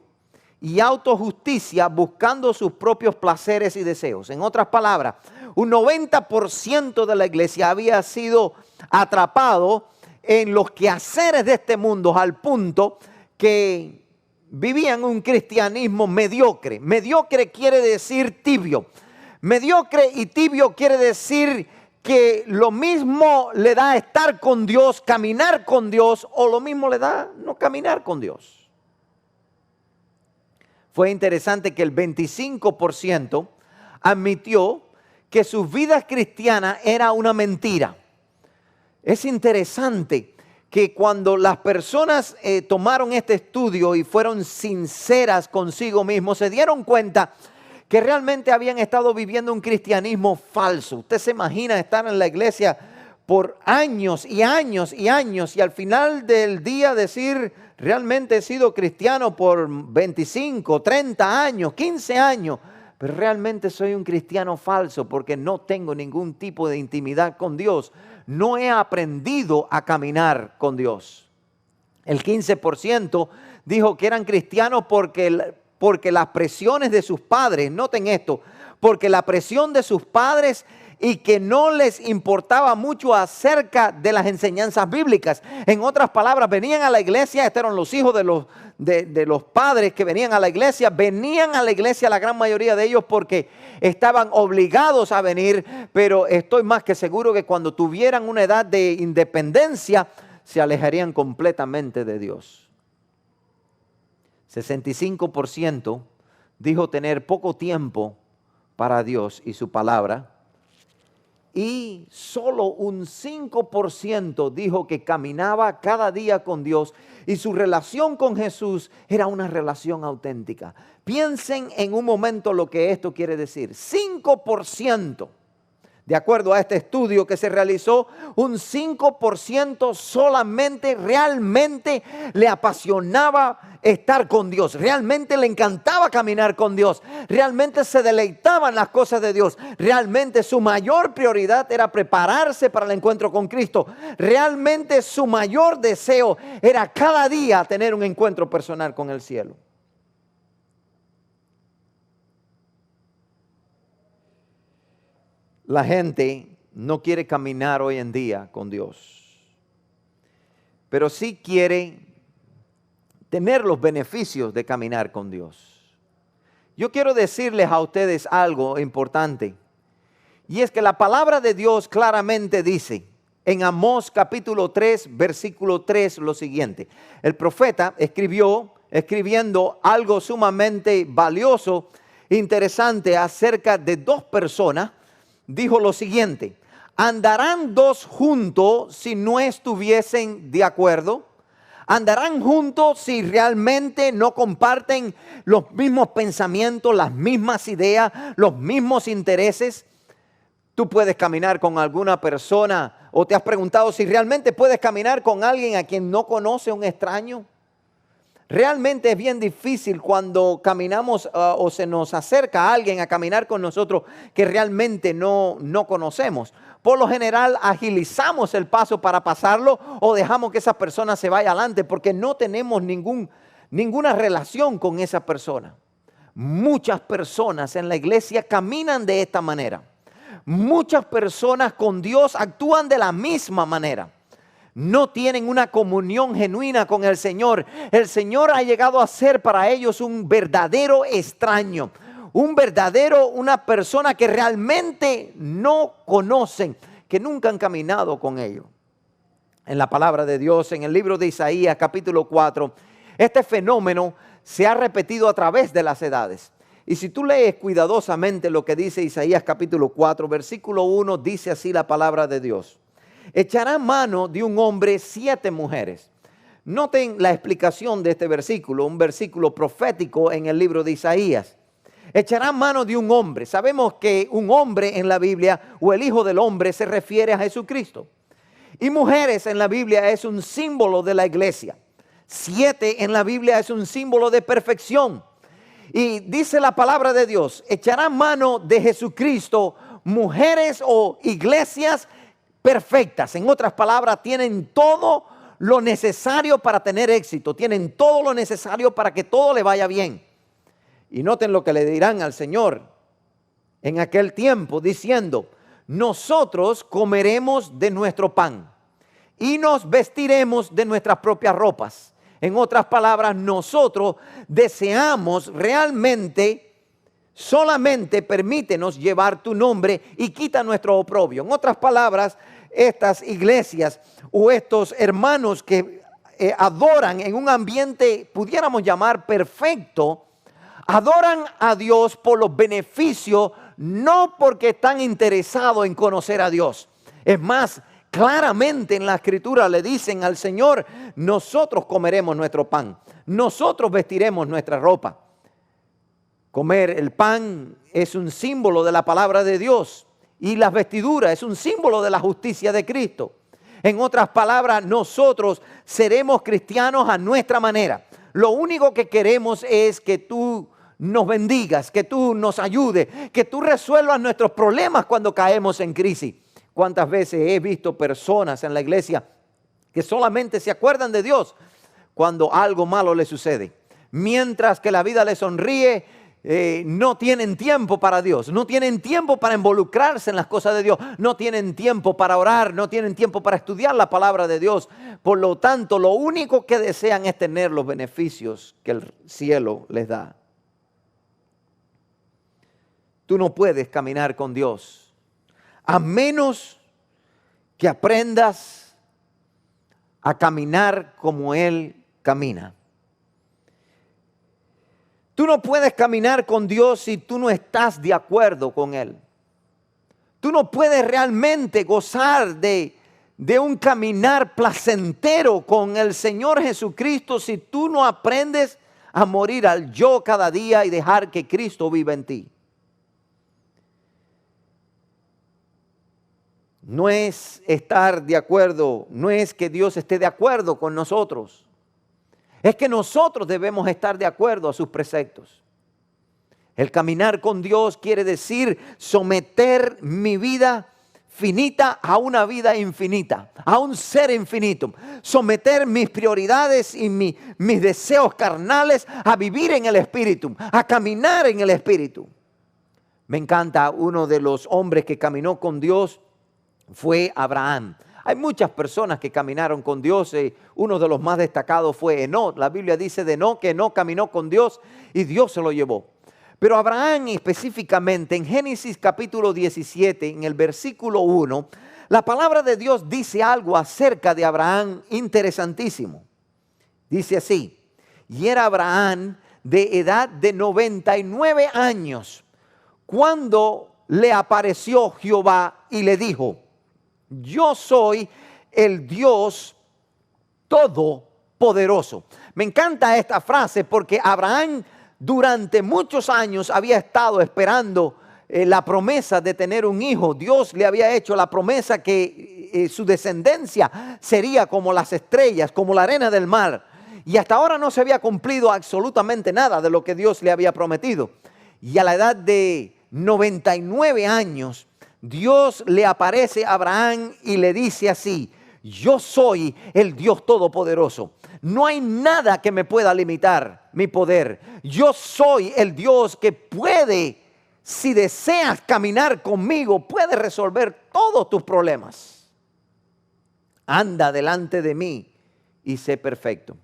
y autojusticia, buscando sus propios placeres y deseos. En otras palabras, un 90% de la iglesia había sido atrapado en los quehaceres de este mundo, al punto que vivían un cristianismo mediocre. Mediocre quiere decir tibio. Mediocre y tibio quiere decir que lo mismo le da estar con Dios, caminar con Dios, o lo mismo le da no caminar con Dios. Fue interesante que el 25% admitió que sus vidas cristianas era una mentira. Es interesante que cuando las personas tomaron este estudio y fueron sinceras consigo mismos, se dieron cuenta que realmente habían estado viviendo un cristianismo falso. Usted se imagina estar en la iglesia por años y años y años y al final del día decir, realmente he sido cristiano por 25, 30 años, 15 años, pero realmente soy un cristiano falso porque no tengo ningún tipo de intimidad con Dios. No he aprendido a caminar con Dios. El 15% dijo que eran cristianos porque las presiones de sus padres, noten esto, porque la presión de sus padres y que no les importaba mucho acerca de las enseñanzas bíblicas. En otras palabras, venían a la iglesia, estos eran los hijos de los padres que venían a la iglesia la gran mayoría de ellos porque estaban obligados a venir, pero estoy más que seguro que cuando tuvieran una edad de independencia, se alejarían completamente de Dios. 65% dijo tener poco tiempo para Dios y su palabra. Y solo un 5% dijo que caminaba cada día con Dios y su relación con Jesús era una relación auténtica. Piensen en un momento lo que esto quiere decir. 5% De acuerdo a este estudio que se realizó, un 5% solamente realmente le apasionaba estar con Dios. Realmente le encantaba caminar con Dios. Realmente se deleitaba en las cosas de Dios. Realmente su mayor prioridad era prepararse para el encuentro con Cristo. Realmente su mayor deseo era cada día tener un encuentro personal con el cielo. La gente no quiere caminar hoy en día con Dios, pero sí quiere tener los beneficios de caminar con Dios. Yo quiero decirles a ustedes algo importante, y es que la palabra de Dios claramente dice en Amós capítulo 3, versículo 3 lo siguiente. El profeta escribiendo algo sumamente valioso, interesante acerca de dos personas. Dijo lo siguiente: ¿andarán dos juntos si no estuviesen de acuerdo? ¿Andarán juntos si realmente no comparten los mismos pensamientos, las mismas ideas, los mismos intereses? Tú puedes caminar con alguna persona, o te has preguntado si realmente puedes caminar con alguien a quien no conoce, un extraño. Realmente es bien difícil cuando caminamos o se nos acerca a alguien a caminar con nosotros que realmente no conocemos. Por lo general agilizamos el paso para pasarlo o dejamos que esa persona se vaya adelante porque no tenemos ninguna relación con esa persona. Muchas personas en la iglesia caminan de esta manera. Muchas personas con Dios actúan de la misma manera. No tienen una comunión genuina con el Señor. El Señor ha llegado a ser para ellos un verdadero extraño. Una persona que realmente no conocen, que nunca han caminado con ellos. En la palabra de Dios, en el libro de Isaías capítulo 4, este fenómeno se ha repetido a través de las edades. Y si tú lees cuidadosamente lo que dice Isaías capítulo 4, versículo 1, dice así la palabra de Dios. Echará mano de un hombre 7 mujeres. Noten la explicación de este versículo, un versículo profético en el libro de Isaías. Echará mano de un hombre. Sabemos que un hombre en la Biblia o el Hijo del Hombre se refiere a Jesucristo. Y mujeres en la Biblia es un símbolo de la iglesia. 7 en la Biblia es un símbolo de perfección. Y dice la palabra de Dios, echará mano de Jesucristo mujeres o iglesias perfectas. En otras palabras, tienen todo lo necesario para tener éxito. Tienen todo lo necesario para que todo le vaya bien. Y noten lo que le dirán al Señor en aquel tiempo, diciendo: nosotros comeremos de nuestro pan y nos vestiremos de nuestras propias ropas. En otras palabras, nosotros deseamos realmente, solamente permítenos llevar tu nombre y quita nuestro oprobio. En otras palabras, estas iglesias o estos hermanos que adoran en un ambiente, pudiéramos llamar perfecto, adoran a Dios por los beneficios, no porque están interesados en conocer a Dios. Es más, claramente en la escritura le dicen al Señor: nosotros comeremos nuestro pan, nosotros vestiremos nuestra ropa. Comer el pan es un símbolo de la palabra de Dios. Y las vestiduras es un símbolo de la justicia de Cristo. En otras palabras, nosotros seremos cristianos a nuestra manera. Lo único que queremos es que tú nos bendigas, que tú nos ayudes, que tú resuelvas nuestros problemas cuando caemos en crisis. ¿Cuántas veces he visto personas en la iglesia que solamente se acuerdan de Dios cuando algo malo les sucede? Mientras que la vida les sonríe, no tienen tiempo para Dios, no tienen tiempo para involucrarse en las cosas de Dios, no tienen tiempo para orar, no tienen tiempo para estudiar la palabra de Dios. Por lo tanto, lo único que desean es tener los beneficios que el cielo les da. Tú no puedes caminar con Dios a menos que aprendas a caminar como Él camina. Tú no puedes caminar con Dios si tú no estás de acuerdo con Él. Tú no puedes realmente gozar de un caminar placentero con el Señor Jesucristo si tú no aprendes a morir al yo cada día y dejar que Cristo viva en ti. no es estar de acuerdo, no es que Dios esté de acuerdo con nosotros. Es que nosotros debemos estar de acuerdo a sus preceptos. El caminar con Dios quiere decir someter mi vida finita a una vida infinita, a un ser infinito. Someter mis prioridades y mis deseos carnales a vivir en el Espíritu, a caminar en el Espíritu. Me encanta, uno de los hombres que caminó con Dios fue Abraham. Hay muchas personas que caminaron con Dios. Uno de los más destacados fue Enoc. La Biblia dice de Enoc que Enoc caminó con Dios y Dios se lo llevó. Pero Abraham específicamente en Génesis capítulo 17, en el versículo 1, la palabra de Dios dice algo acerca de Abraham interesantísimo. Dice así: y era Abraham de edad de 99 años cuando le apareció Jehová y le dijo: yo soy el Dios Todopoderoso. Me encanta esta frase porque Abraham durante muchos años había estado esperando la promesa de tener un hijo. Dios le había hecho la promesa que su descendencia sería como las estrellas, como la arena del mar. Y hasta ahora no se había cumplido absolutamente nada de lo que Dios le había prometido. Y a la edad de 99 años, Dios le aparece a Abraham y le dice así: yo soy el Dios Todopoderoso. No hay nada que me pueda limitar mi poder. Yo soy el Dios que puede, si deseas caminar conmigo, puede resolver todos tus problemas. Anda delante de mí y sé perfecto.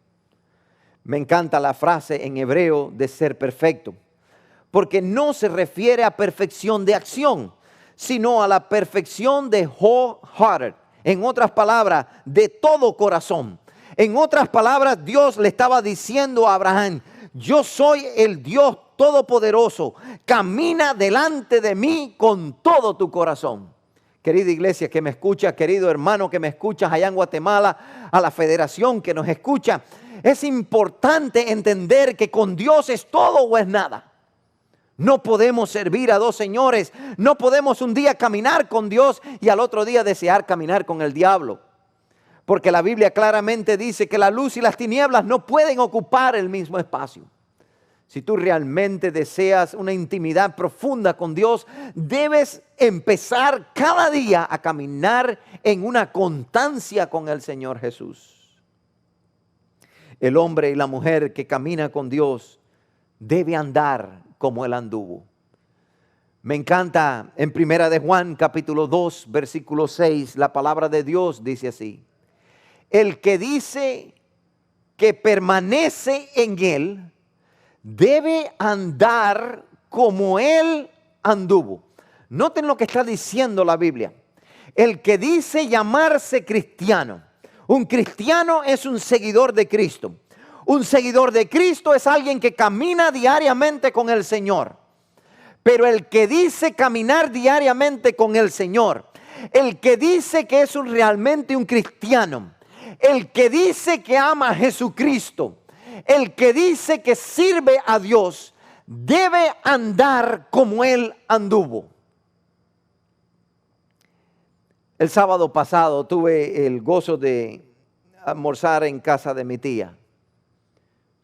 Me encanta la frase en hebreo de ser perfecto, porque no se refiere a perfección de acción, sino a la perfección de wholehearted. En otras palabras, de todo corazón. En otras palabras, Dios le estaba diciendo a Abraham: yo soy el Dios Todopoderoso. Camina delante de mí con todo tu corazón. Querida iglesia que me escucha, querido hermano que me escuchas allá en Guatemala, a la federación que nos escucha, es importante entender que con Dios es todo o es nada. No podemos servir a dos señores. No podemos un día caminar con Dios y al otro día desear caminar con el diablo. Porque la Biblia claramente dice que la luz y las tinieblas no pueden ocupar el mismo espacio. Si tú realmente deseas una intimidad profunda con Dios, debes empezar cada día a caminar en una constancia con el Señor Jesús. El hombre y la mujer que camina con Dios debe andar como Él anduvo. Me encanta en Primera de Juan capítulo 2 versículo 6, la palabra de Dios dice así: el que dice que permanece en Él debe andar como Él anduvo. Noten lo que está diciendo la Biblia. El que dice llamarse cristiano. Un cristiano es un seguidor de Cristo. Un seguidor de Cristo es alguien que camina diariamente con el Señor. Pero el que dice caminar diariamente con el Señor, el que dice que es realmente un cristiano, el que dice que ama a Jesucristo, el que dice que sirve a Dios, debe andar como Él anduvo. El sábado pasado tuve el gozo de almorzar en casa de mi tía.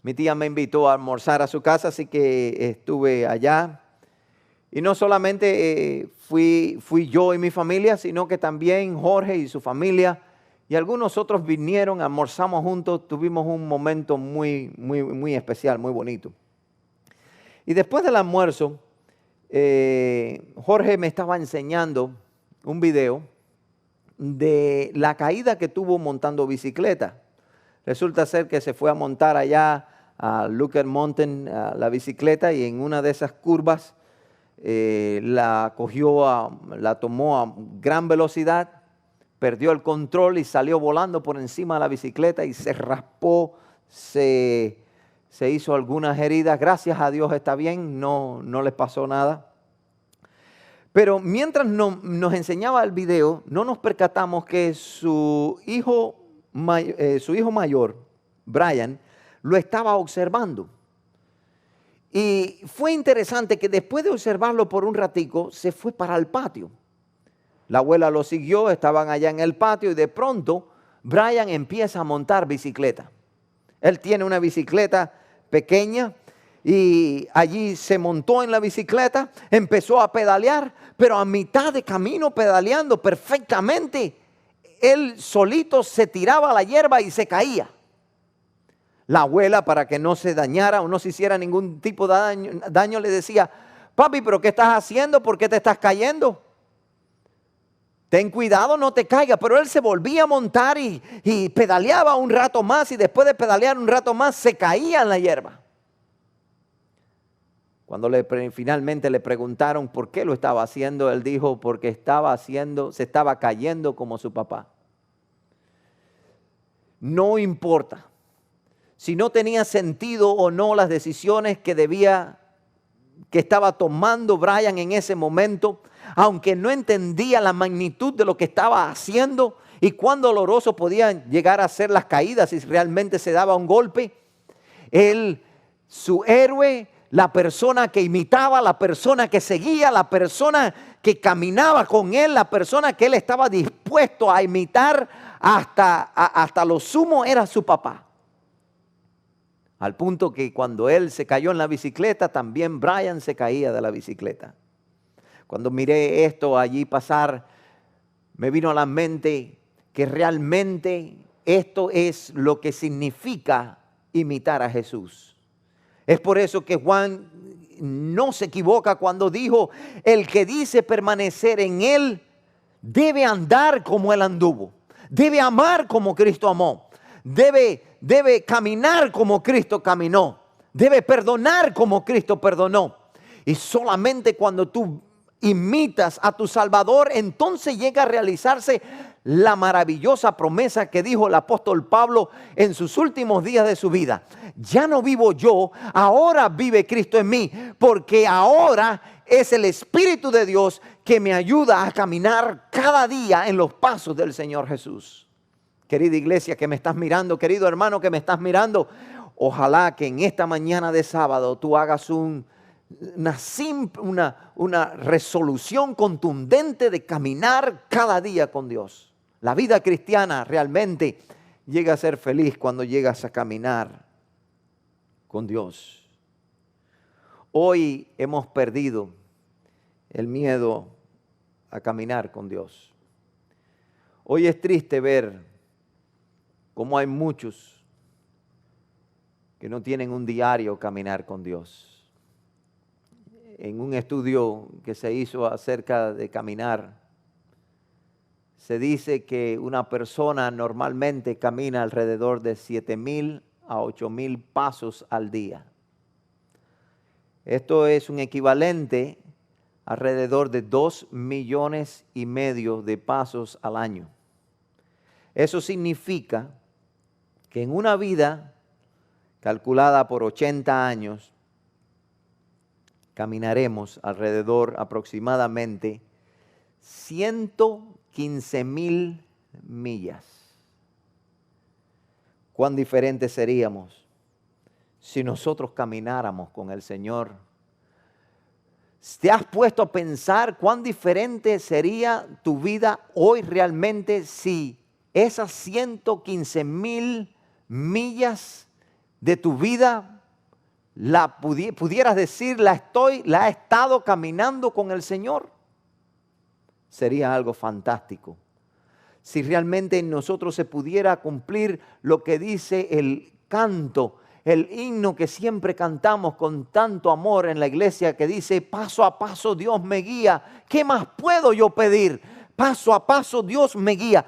Mi tía me invitó a almorzar a su casa, así que estuve allá. Y no solamente fui yo y mi familia, sino que también Jorge y su familia y algunos otros vinieron, almorzamos juntos, tuvimos un momento muy especial, muy bonito. Y después del almuerzo, Jorge me estaba enseñando un video de la caída que tuvo montando bicicleta. Resulta ser que se fue a montar allá a Lookout Mountain la bicicleta y en una de esas curvas la tomó a gran velocidad, perdió el control y salió volando por encima de la bicicleta y se raspó, se hizo algunas heridas. Gracias a Dios está bien, no les pasó nada. Pero mientras nos enseñaba el video, no nos percatamos que su hijo mayor, Brian, lo estaba observando. Y fue interesante que después de observarlo por un ratico, se fue para el patio. La abuela lo siguió, estaban allá en el patio y de pronto Brian empieza a montar bicicleta. Él tiene una bicicleta pequeña y allí se montó en la bicicleta, empezó a pedalear, pero a mitad de camino pedaleando perfectamente, él solito se tiraba a la hierba y se caía. La abuela, para que no se dañara o no se hiciera ningún tipo de daño, le decía: papi, ¿pero qué estás haciendo? ¿Por qué te estás cayendo? Ten cuidado, no te caigas. Pero él se volvía a montar y pedaleaba un rato más, y después de pedalear un rato más se caía en la hierba. Cuando finalmente le preguntaron por qué lo estaba haciendo, él dijo: porque se estaba cayendo como su papá. No importa si no tenía sentido o no las decisiones que estaba tomando Brian en ese momento, aunque no entendía la magnitud de lo que estaba haciendo y cuán doloroso podían llegar a ser las caídas si realmente se daba un golpe, su héroe, la persona que imitaba, la persona que seguía, la persona que caminaba con él, la persona que él estaba dispuesto a imitar hasta lo sumo, era su papá. Al punto que cuando él se cayó en la bicicleta, también Brian se caía de la bicicleta. Cuando miré esto allí pasar, me vino a la mente que realmente esto es lo que significa imitar a Jesús. Es por eso que Juan no se equivoca cuando dijo: el que dice permanecer en él debe andar como él anduvo, debe amar como Cristo amó, debe caminar como Cristo caminó, debe perdonar como Cristo perdonó. Y solamente cuando tú imitas a tu Salvador, entonces llega a realizarse la maravillosa promesa que dijo el apóstol Pablo en sus últimos días de su vida: ya no vivo yo, ahora vive Cristo en mí, porque ahora es el Espíritu de Dios que me ayuda a caminar cada día en los pasos del Señor Jesús. Querida iglesia que me estás mirando, querido hermano que me estás mirando, ojalá que en esta mañana de sábado tú hagas una resolución contundente de caminar cada día con Dios. La vida cristiana realmente llega a ser feliz cuando llegas a caminar con Dios. Hoy hemos perdido el miedo a caminar con Dios. Hoy es triste ver cómo hay muchos que no tienen un diario caminar con Dios. En un estudio que se hizo acerca de caminar, se dice que una persona normalmente camina alrededor de 7,000 a 8,000 pasos al día. Esto es un equivalente a alrededor de 2,5 millones de pasos al año. Eso significa que en una vida calculada por 80 años, caminaremos alrededor aproximadamente 115,000 millas. ¿Cuán diferentes seríamos si nosotros camináramos con el Señor? ¿Te has puesto a pensar cuán diferente sería tu vida hoy realmente si esas 115,000 millas de tu vida pudieras decir la he estado caminando con el Señor? Sería algo fantástico. Si realmente en nosotros se pudiera cumplir lo que dice el canto, el himno que siempre cantamos con tanto amor en la iglesia, que dice: paso a paso Dios me guía, ¿qué más puedo yo pedir? Paso a paso Dios me guía.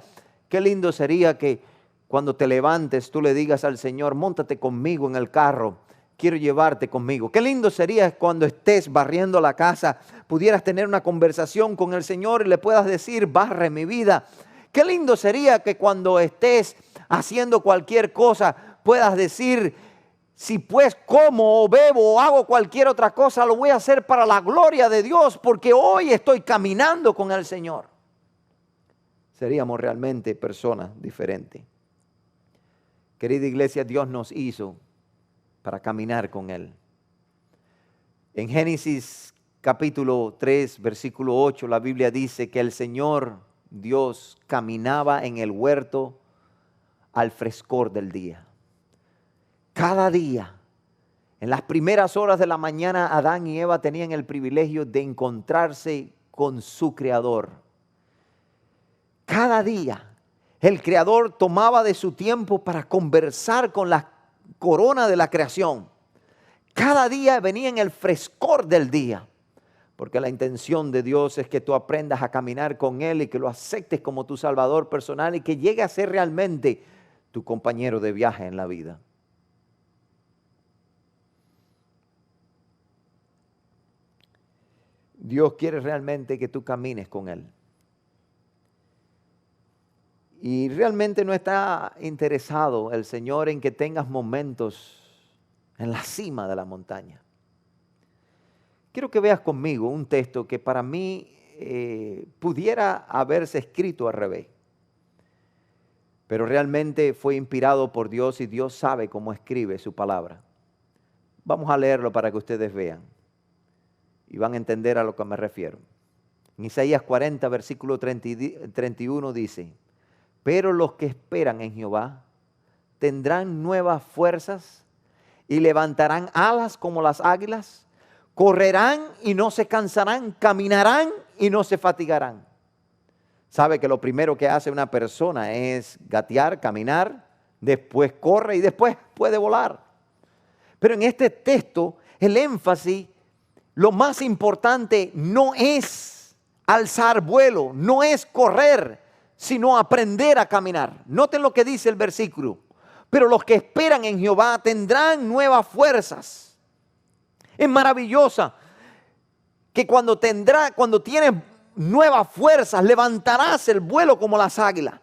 Qué lindo sería que cuando te levantes tú le digas al Señor: móntate conmigo en el carro, quiero llevarte conmigo. Qué lindo sería cuando estés barriendo la casa, pudieras tener una conversación con el Señor y le puedas decir: barre mi vida. Qué lindo sería que cuando estés haciendo cualquier cosa puedas decir: si pues como o bebo o hago cualquier otra cosa, lo voy a hacer para la gloria de Dios, porque hoy estoy caminando con el Señor. Seríamos realmente personas diferentes. Querida iglesia, Dios nos hizo para caminar con Él. En Génesis capítulo 3, versículo 8, la Biblia dice que el Señor Dios caminaba en el huerto al frescor del día. Cada día, en las primeras horas de la mañana, Adán y Eva tenían el privilegio de encontrarse con su Creador. Cada día, el Creador tomaba de su tiempo para conversar con la corona de la creación. Cada día venía en el frescor del día. Porque la intención de Dios es que tú aprendas a caminar con Él y que lo aceptes como tu Salvador personal y que llegue a ser realmente tu compañero de viaje en la vida. Dios quiere realmente que tú camines con Él. Y realmente no está interesado el Señor en que tengas momentos en la cima de la montaña. Quiero que veas conmigo un texto que para mí pudiera haberse escrito al revés. Pero realmente fue inspirado por Dios y Dios sabe cómo escribe su palabra. Vamos a leerlo para que ustedes vean y van a entender a lo que me refiero. En Isaías 40, versículo 31 dice: pero los que esperan en Jehová tendrán nuevas fuerzas y levantarán alas como las águilas. Correrán y no se cansarán, caminarán y no se fatigarán. Sabe que lo primero que hace una persona es gatear, caminar, después corre y después puede volar. Pero en este texto el énfasis, lo más importante no es alzar vuelo, no es correr, sino aprender a caminar. Noten lo que dice el versículo. Pero los que esperan en Jehová tendrán nuevas fuerzas. Es maravillosa que cuando tienes nuevas fuerzas, levantarás el vuelo como las águilas.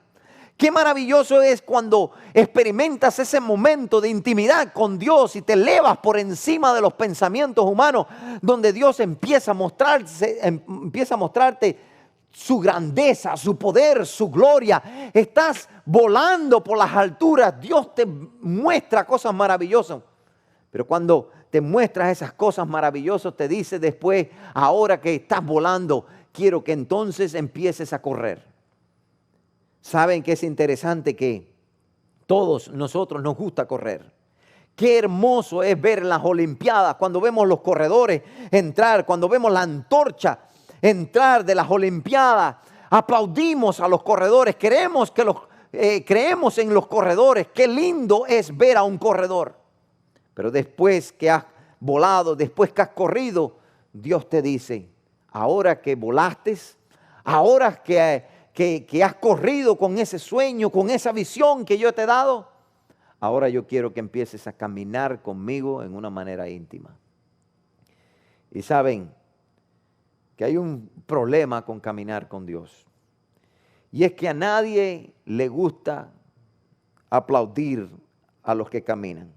Qué maravilloso es cuando experimentas ese momento de intimidad con Dios y te elevas por encima de los pensamientos humanos, donde Dios empieza a mostrarte su grandeza, su poder, su gloria. Estás volando por las alturas, Dios te muestra cosas maravillosas. Pero cuando te muestras esas cosas maravillosas, te dice después, ahora que estás volando, quiero que entonces empieces a correr. Saben que es interesante que todos nosotros nos gusta correr. Qué hermoso es ver en las Olimpiadas, cuando vemos los corredores entrar, cuando vemos la antorcha entrar de las Olimpiadas. Aplaudimos a los corredores, creemos en los corredores. Qué lindo es ver a un corredor. Pero después que has volado, después que has corrido, Dios te dice, ahora que volaste, ahora que has corrido con ese sueño, con esa visión que yo te he dado, ahora yo quiero que empieces a caminar conmigo en una manera íntima. Y saben que hay un problema con caminar con Dios. Y es que a nadie le gusta aplaudir a los que caminan.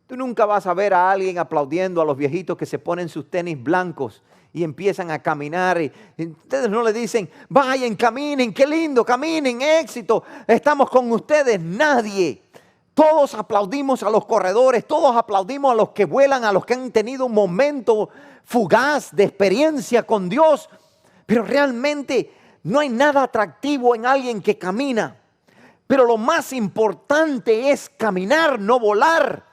Tú nunca vas a ver a alguien aplaudiendo a los viejitos que se ponen sus tenis blancos y empiezan a caminar. Y ustedes no le dicen, vayan, caminen, qué lindo, caminen, éxito, estamos con ustedes. Nadie. Todos aplaudimos a los corredores, todos aplaudimos a los que vuelan, a los que han tenido un momento fugaz de experiencia con Dios. Pero realmente no hay nada atractivo en alguien que camina. Pero lo más importante es caminar, no volar.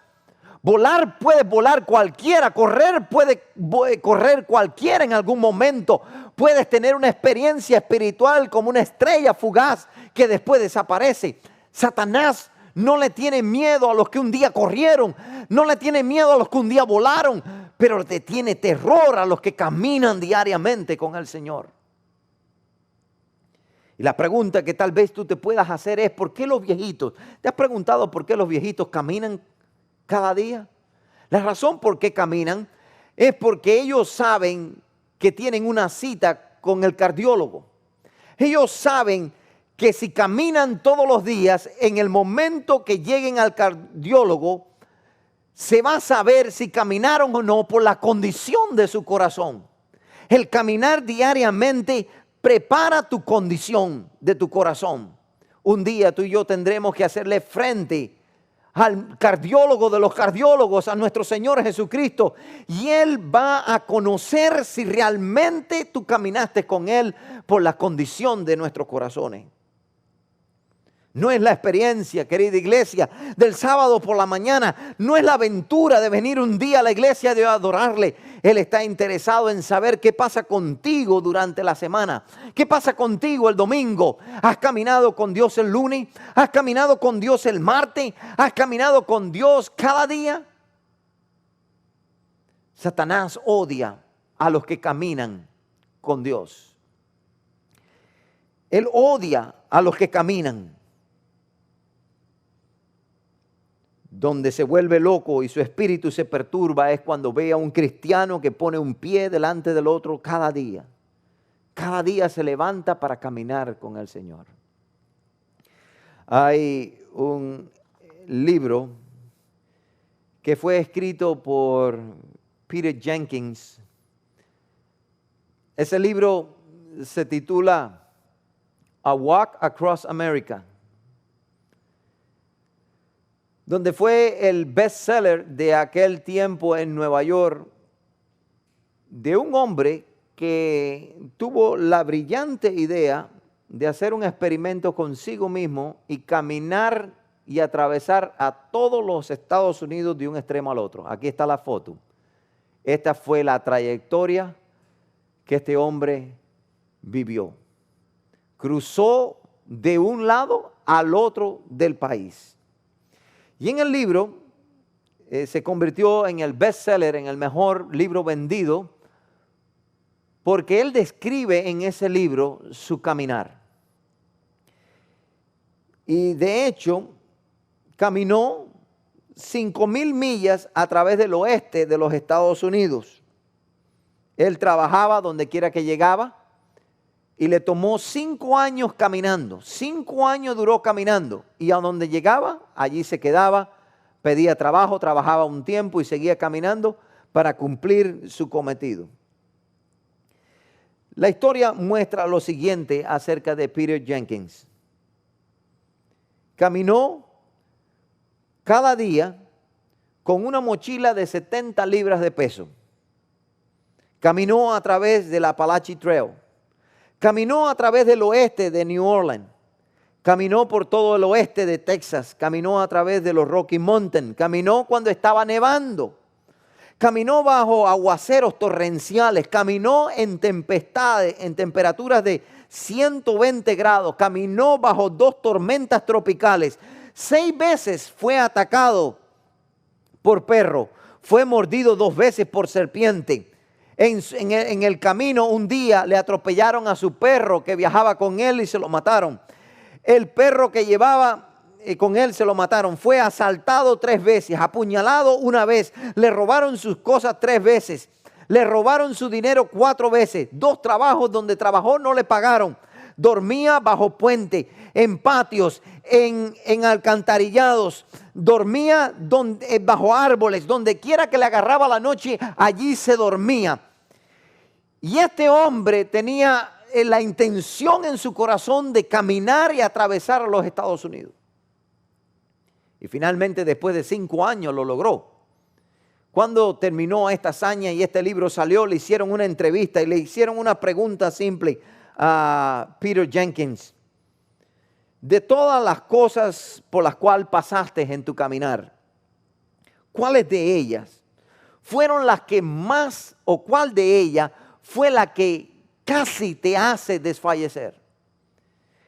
Volar puede volar cualquiera, correr puede correr cualquiera en algún momento. Puedes tener una experiencia espiritual como una estrella fugaz que después desaparece. Satanás no le tiene miedo a los que un día corrieron, no le tiene miedo a los que un día volaron, pero te tiene terror a los que caminan diariamente con el Señor. Y la pregunta que tal vez tú te puedas hacer es, ¿por qué los viejitos? ¿Te has preguntado por qué los viejitos caminan cada día? La razón por qué caminan es porque ellos saben que tienen una cita con el cardiólogo. Ellos saben que si caminan todos los días, en el momento que lleguen al cardiólogo, se va a saber si caminaron o no por la condición de su corazón. El caminar diariamente prepara tu condición de tu corazón. Un día tú y yo tendremos que hacerle frente al cardiólogo de los cardiólogos, a nuestro Señor Jesucristo. Y Él va a conocer si realmente tú caminaste con Él por la condición de nuestros corazones. No es la experiencia, querida iglesia, del sábado por la mañana. No es la aventura de venir un día a la iglesia de adorarle. Él está interesado en saber qué pasa contigo durante la semana. ¿Qué pasa contigo el domingo? ¿Has caminado con Dios el lunes? ¿Has caminado con Dios el martes? ¿Has caminado con Dios cada día? Satanás odia a los que caminan con Dios. Él odia a los que caminan. Donde se vuelve loco y su espíritu se perturba es cuando ve a un cristiano que pone un pie delante del otro cada día. Cada día se levanta para caminar con el Señor. Hay un libro que fue escrito por Peter Jenkins. Ese libro se titula A Walk Across America, donde fue el bestseller de aquel tiempo en Nueva York, de un hombre que tuvo la brillante idea de hacer un experimento consigo mismo y caminar y atravesar a todos los Estados Unidos de un extremo al otro. Aquí está la foto. Esta fue la trayectoria que este hombre vivió. Cruzó de un lado al otro del país. Y en el libro se convirtió en el bestseller, en el mejor libro vendido, porque él describe en ese libro su caminar. Y de hecho, caminó 5,000 millas a través del oeste de los Estados Unidos. Él trabajaba donde quiera que llegaba y le tomó 5 años caminando. 5 años duró caminando y a donde llegaba, allí se quedaba, pedía trabajo, trabajaba un tiempo y seguía caminando para cumplir su cometido. La historia muestra lo siguiente acerca de Peter Jenkins. Caminó cada día con una mochila de 70 libras de peso. Caminó a través del Appalachian Trail. Caminó a través del oeste de New Orleans. Caminó por todo el oeste de Texas. Caminó a través de los Rocky Mountains. Caminó cuando estaba nevando. Caminó bajo aguaceros torrenciales. Caminó en tempestades, en temperaturas de 120 grados. Caminó bajo 2 tormentas tropicales. 6 veces fue atacado por perro. Fue mordido 2 veces por serpiente. En el camino un día le atropellaron a su perro que viajaba con él y se lo mataron. El perro que llevaba con él se lo mataron. Fue asaltado 3 veces, apuñalado 1 vez. Le robaron sus cosas 3 veces. Le robaron su dinero 4 veces. 2 trabajos donde trabajó no le pagaron. Dormía bajo puente, en patios, en alcantarillados. Dormía bajo árboles. Donde quiera que le agarraba la noche, allí se dormía. Y este hombre tenía la intención en su corazón de caminar y atravesar los Estados Unidos. Y finalmente, después de 5 años, lo logró. Cuando terminó esta hazaña y este libro salió, le hicieron una entrevista y le hicieron una pregunta simple a Peter Jenkins. De todas las cosas por las cuales pasaste en tu caminar, ¿cuáles de ellas fueron las que más, o cuál de ellas fue la que casi te hace desfallecer?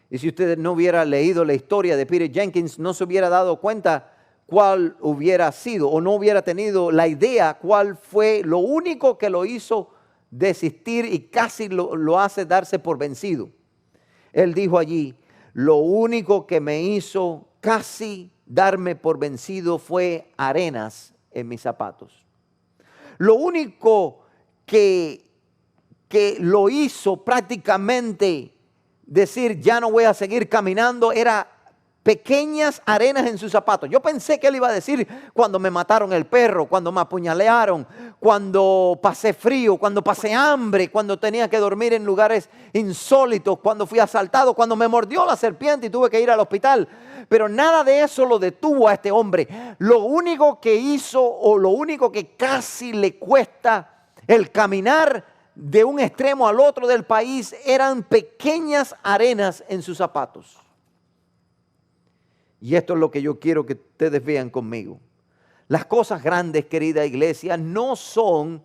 Y si usted no hubiera leído la historia de Peter Jenkins, no se hubiera dado cuenta cuál hubiera sido, o no hubiera tenido la idea cuál fue lo único que lo hizo desistir y casi lo hace darse por vencido. Él dijo allí: lo único que me hizo casi darme por vencido fue arenas en mis zapatos. Lo único que lo hizo prácticamente decir ya no voy a seguir caminando era pequeñas arenas en sus zapatos. Yo pensé que él iba a decir cuando me mataron el perro, cuando me apuñalearon, cuando pasé frío, cuando pasé hambre, cuando tenía que dormir en lugares insólitos, cuando fui asaltado, cuando me mordió la serpiente y tuve que ir al hospital. Pero nada de eso lo detuvo a este hombre. Lo único que hizo, o lo único que casi le cuesta el caminar de un extremo al otro del país, eran pequeñas arenas en sus zapatos. Y esto es lo que yo quiero que ustedes vean conmigo. Las cosas grandes, querida iglesia, no son...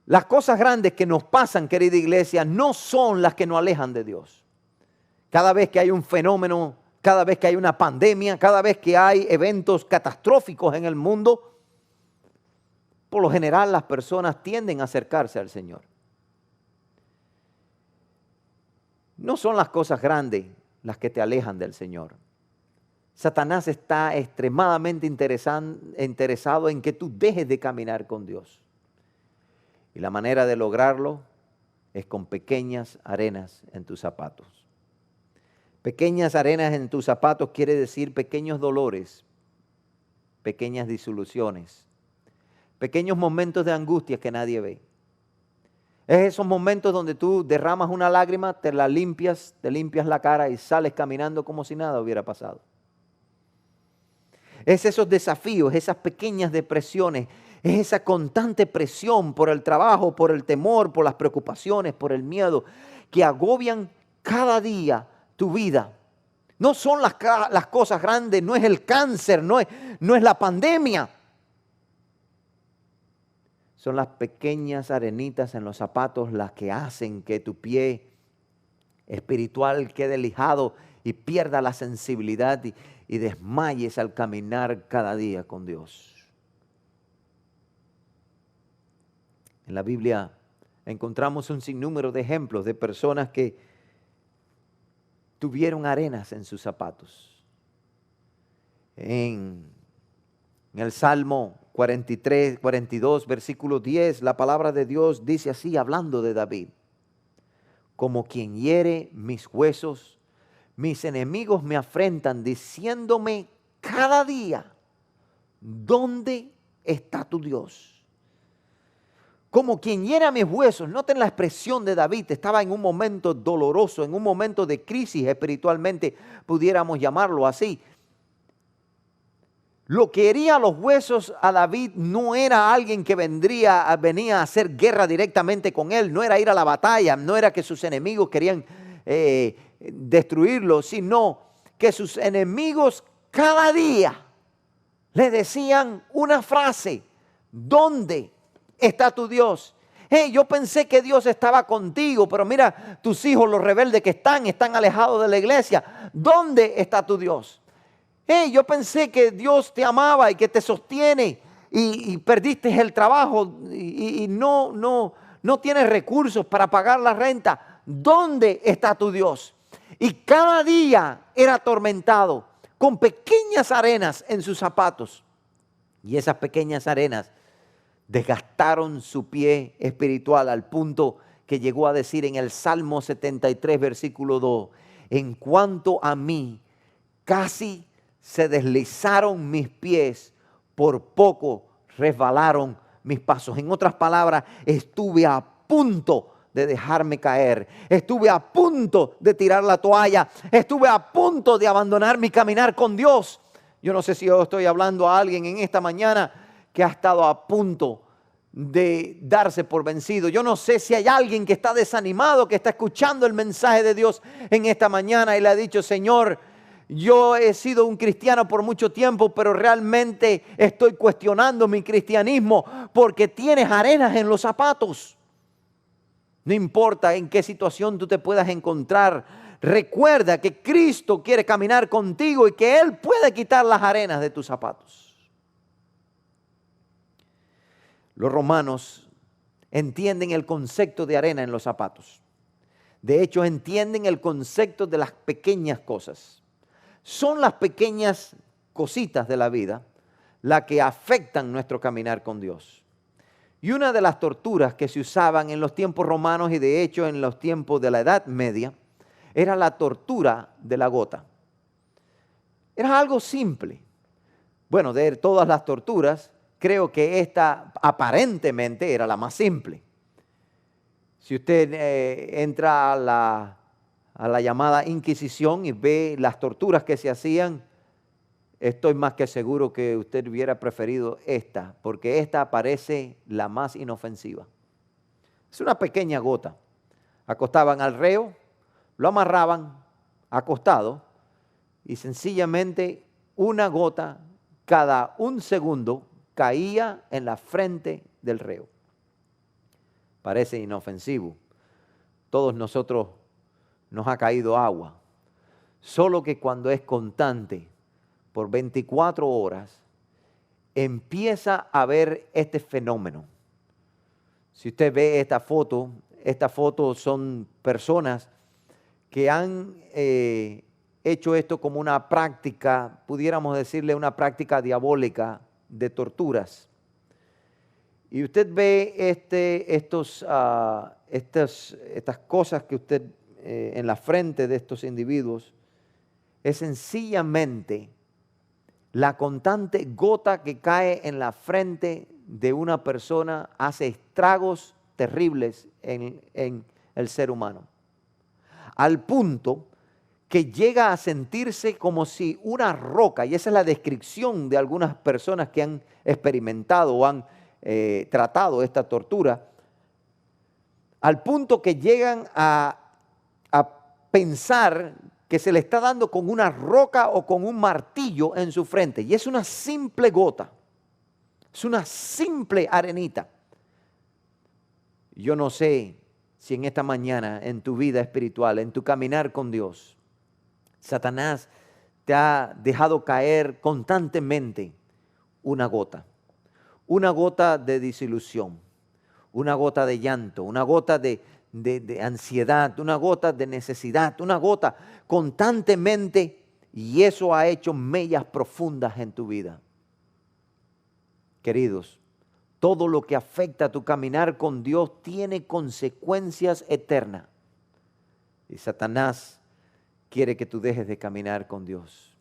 Las cosas grandes que nos pasan, querida iglesia, no son las que nos alejan de Dios. Cada vez que hay un fenómeno, cada vez que hay una pandemia, cada vez que hay eventos catastróficos en el mundo, por lo general las personas tienden a acercarse al Señor. No son las cosas grandes las que te alejan del Señor. Satanás está extremadamente interesado en que tú dejes de caminar con Dios. Y la manera de lograrlo es con pequeñas arenas en tus zapatos. Pequeñas arenas en tus zapatos quiere decir pequeños dolores, pequeñas disoluciones, pequeños momentos de angustia que nadie ve. Es esos momentos donde tú derramas una lágrima, te limpias la cara y sales caminando como si nada hubiera pasado. Es esos desafíos, esas pequeñas depresiones, es esa constante presión por el trabajo, por el temor, por las preocupaciones, por el miedo, que agobian cada día tu vida. No son las cosas grandes, no es el cáncer, no es la pandemia. Son las pequeñas arenitas en los zapatos las que hacen que tu pie espiritual quede lijado y pierda la sensibilidad y desmayes al caminar cada día con Dios. En la Biblia encontramos un sinnúmero de ejemplos de personas que tuvieron arenas en sus zapatos. En el Salmo 42, versículo 10, la palabra de Dios dice así, hablando de David: como quien hiere mis huesos, mis enemigos me afrentan, diciéndome cada día, ¿dónde está tu Dios? Como quien hiere mis huesos. Noten la expresión de David. Estaba en un momento doloroso, en un momento de crisis espiritualmente, pudiéramos llamarlo así. Lo que hería los huesos a David no era alguien que venía a hacer guerra directamente con él, no era ir a la batalla, no era que sus enemigos querían destruirlo, sino que sus enemigos cada día le decían una frase: ¿dónde está tu Dios? Hey, yo pensé que Dios estaba contigo, pero mira tus hijos, los rebeldes que están alejados de la iglesia. ¿Dónde está tu Dios? Hey, yo pensé que Dios te amaba y que te sostiene y perdiste el trabajo y no tienes recursos para pagar la renta. ¿Dónde está tu Dios? Y cada día era atormentado con pequeñas arenas en sus zapatos. Y esas pequeñas arenas desgastaron su pie espiritual al punto que llegó a decir en el Salmo 73, versículo 2, en cuanto a mí, casi se deslizaron mis pies, por poco resbalaron mis pasos. En otras palabras, estuve a punto de dejarme caer. Estuve a punto de tirar la toalla. Estuve a punto de abandonar mi caminar con Dios. Yo no sé si yo estoy hablando a alguien en esta mañana que ha estado a punto de darse por vencido. Yo no sé si hay alguien que está desanimado, que está escuchando el mensaje de Dios en esta mañana y le ha dicho: Señor, yo he sido un cristiano por mucho tiempo, pero realmente estoy cuestionando mi cristianismo porque tienes arenas en los zapatos. No importa en qué situación tú te puedas encontrar, recuerda que Cristo quiere caminar contigo y que Él puede quitar las arenas de tus zapatos. Los romanos entienden el concepto de arena en los zapatos. De hecho, entienden el concepto de las pequeñas cosas. Son las pequeñas cositas de la vida las que afectan nuestro caminar con Dios. Y una de las torturas que se usaban en los tiempos romanos y de hecho en los tiempos de la Edad Media era la tortura de la gota. Era algo simple. Bueno, de todas las torturas, creo que esta aparentemente era la más simple. Si usted entra a la llamada Inquisición y ve las torturas que se hacían, estoy más que seguro que usted hubiera preferido esta, porque esta parece la más inofensiva. Es una pequeña gota. Acostaban al reo, lo amarraban acostado y sencillamente una gota cada un segundo caía en la frente del reo. Parece inofensivo. Todos nosotros nos ha caído agua. Solo que cuando es constante por 24 horas, empieza a ver este fenómeno. Si usted ve esta foto son personas que han hecho esto como una práctica, pudiéramos decirle una práctica diabólica de torturas. Y usted ve estas cosas que usted en la frente de estos individuos, es sencillamente la constante gota que cae en la frente de una persona hace estragos terribles en el ser humano. Al punto que llega a sentirse como si una roca, y esa es la descripción de algunas personas que han experimentado o han tratado esta tortura, al punto que llegan a pensar que se le está dando con una roca o con un martillo en su frente. Y es una simple gota, es una simple arenita. Yo no sé si en esta mañana, en tu vida espiritual, en tu caminar con Dios, Satanás te ha dejado caer constantemente una gota de desilusión, una gota de llanto, una gota de ansiedad, una gota de necesidad, una gota constantemente, y eso ha hecho mellas profundas en tu vida. Queridos, todo lo que afecta a tu caminar con Dios tiene consecuencias eternas. Y Satanás quiere que tú dejes de caminar con Dios.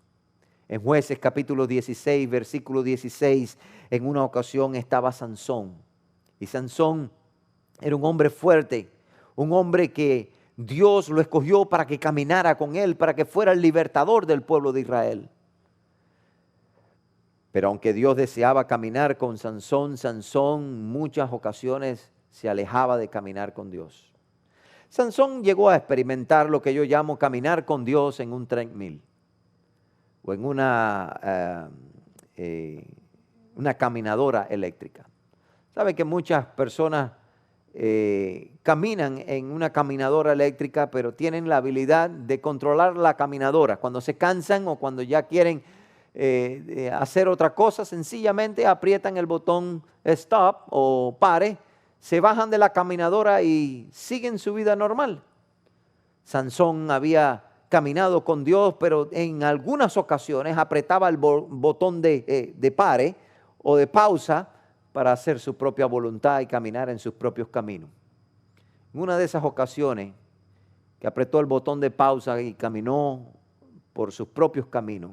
En Jueces capítulo 16, versículo 16, en una ocasión estaba Sansón. Y Sansón era un hombre fuerte, un hombre que Dios lo escogió para que caminara con él, para que fuera el libertador del pueblo de Israel. Pero aunque Dios deseaba caminar con Sansón, Sansón muchas ocasiones se alejaba de caminar con Dios. Sansón llegó a experimentar lo que yo llamo caminar con Dios en un treadmill o en una caminadora eléctrica. ¿Sabe que muchas personas caminan en una caminadora eléctrica, pero tienen la habilidad de controlar la caminadora? Cuando se cansan o cuando ya quieren hacer otra cosa, sencillamente aprietan el botón stop o pare, se bajan de la caminadora y siguen su vida normal. Sansón había caminado con Dios, pero en algunas ocasiones apretaba el botón de pare o de pausa para hacer su propia voluntad y caminar en sus propios caminos. En una de esas ocasiones que apretó el botón de pausa y caminó por sus propios caminos,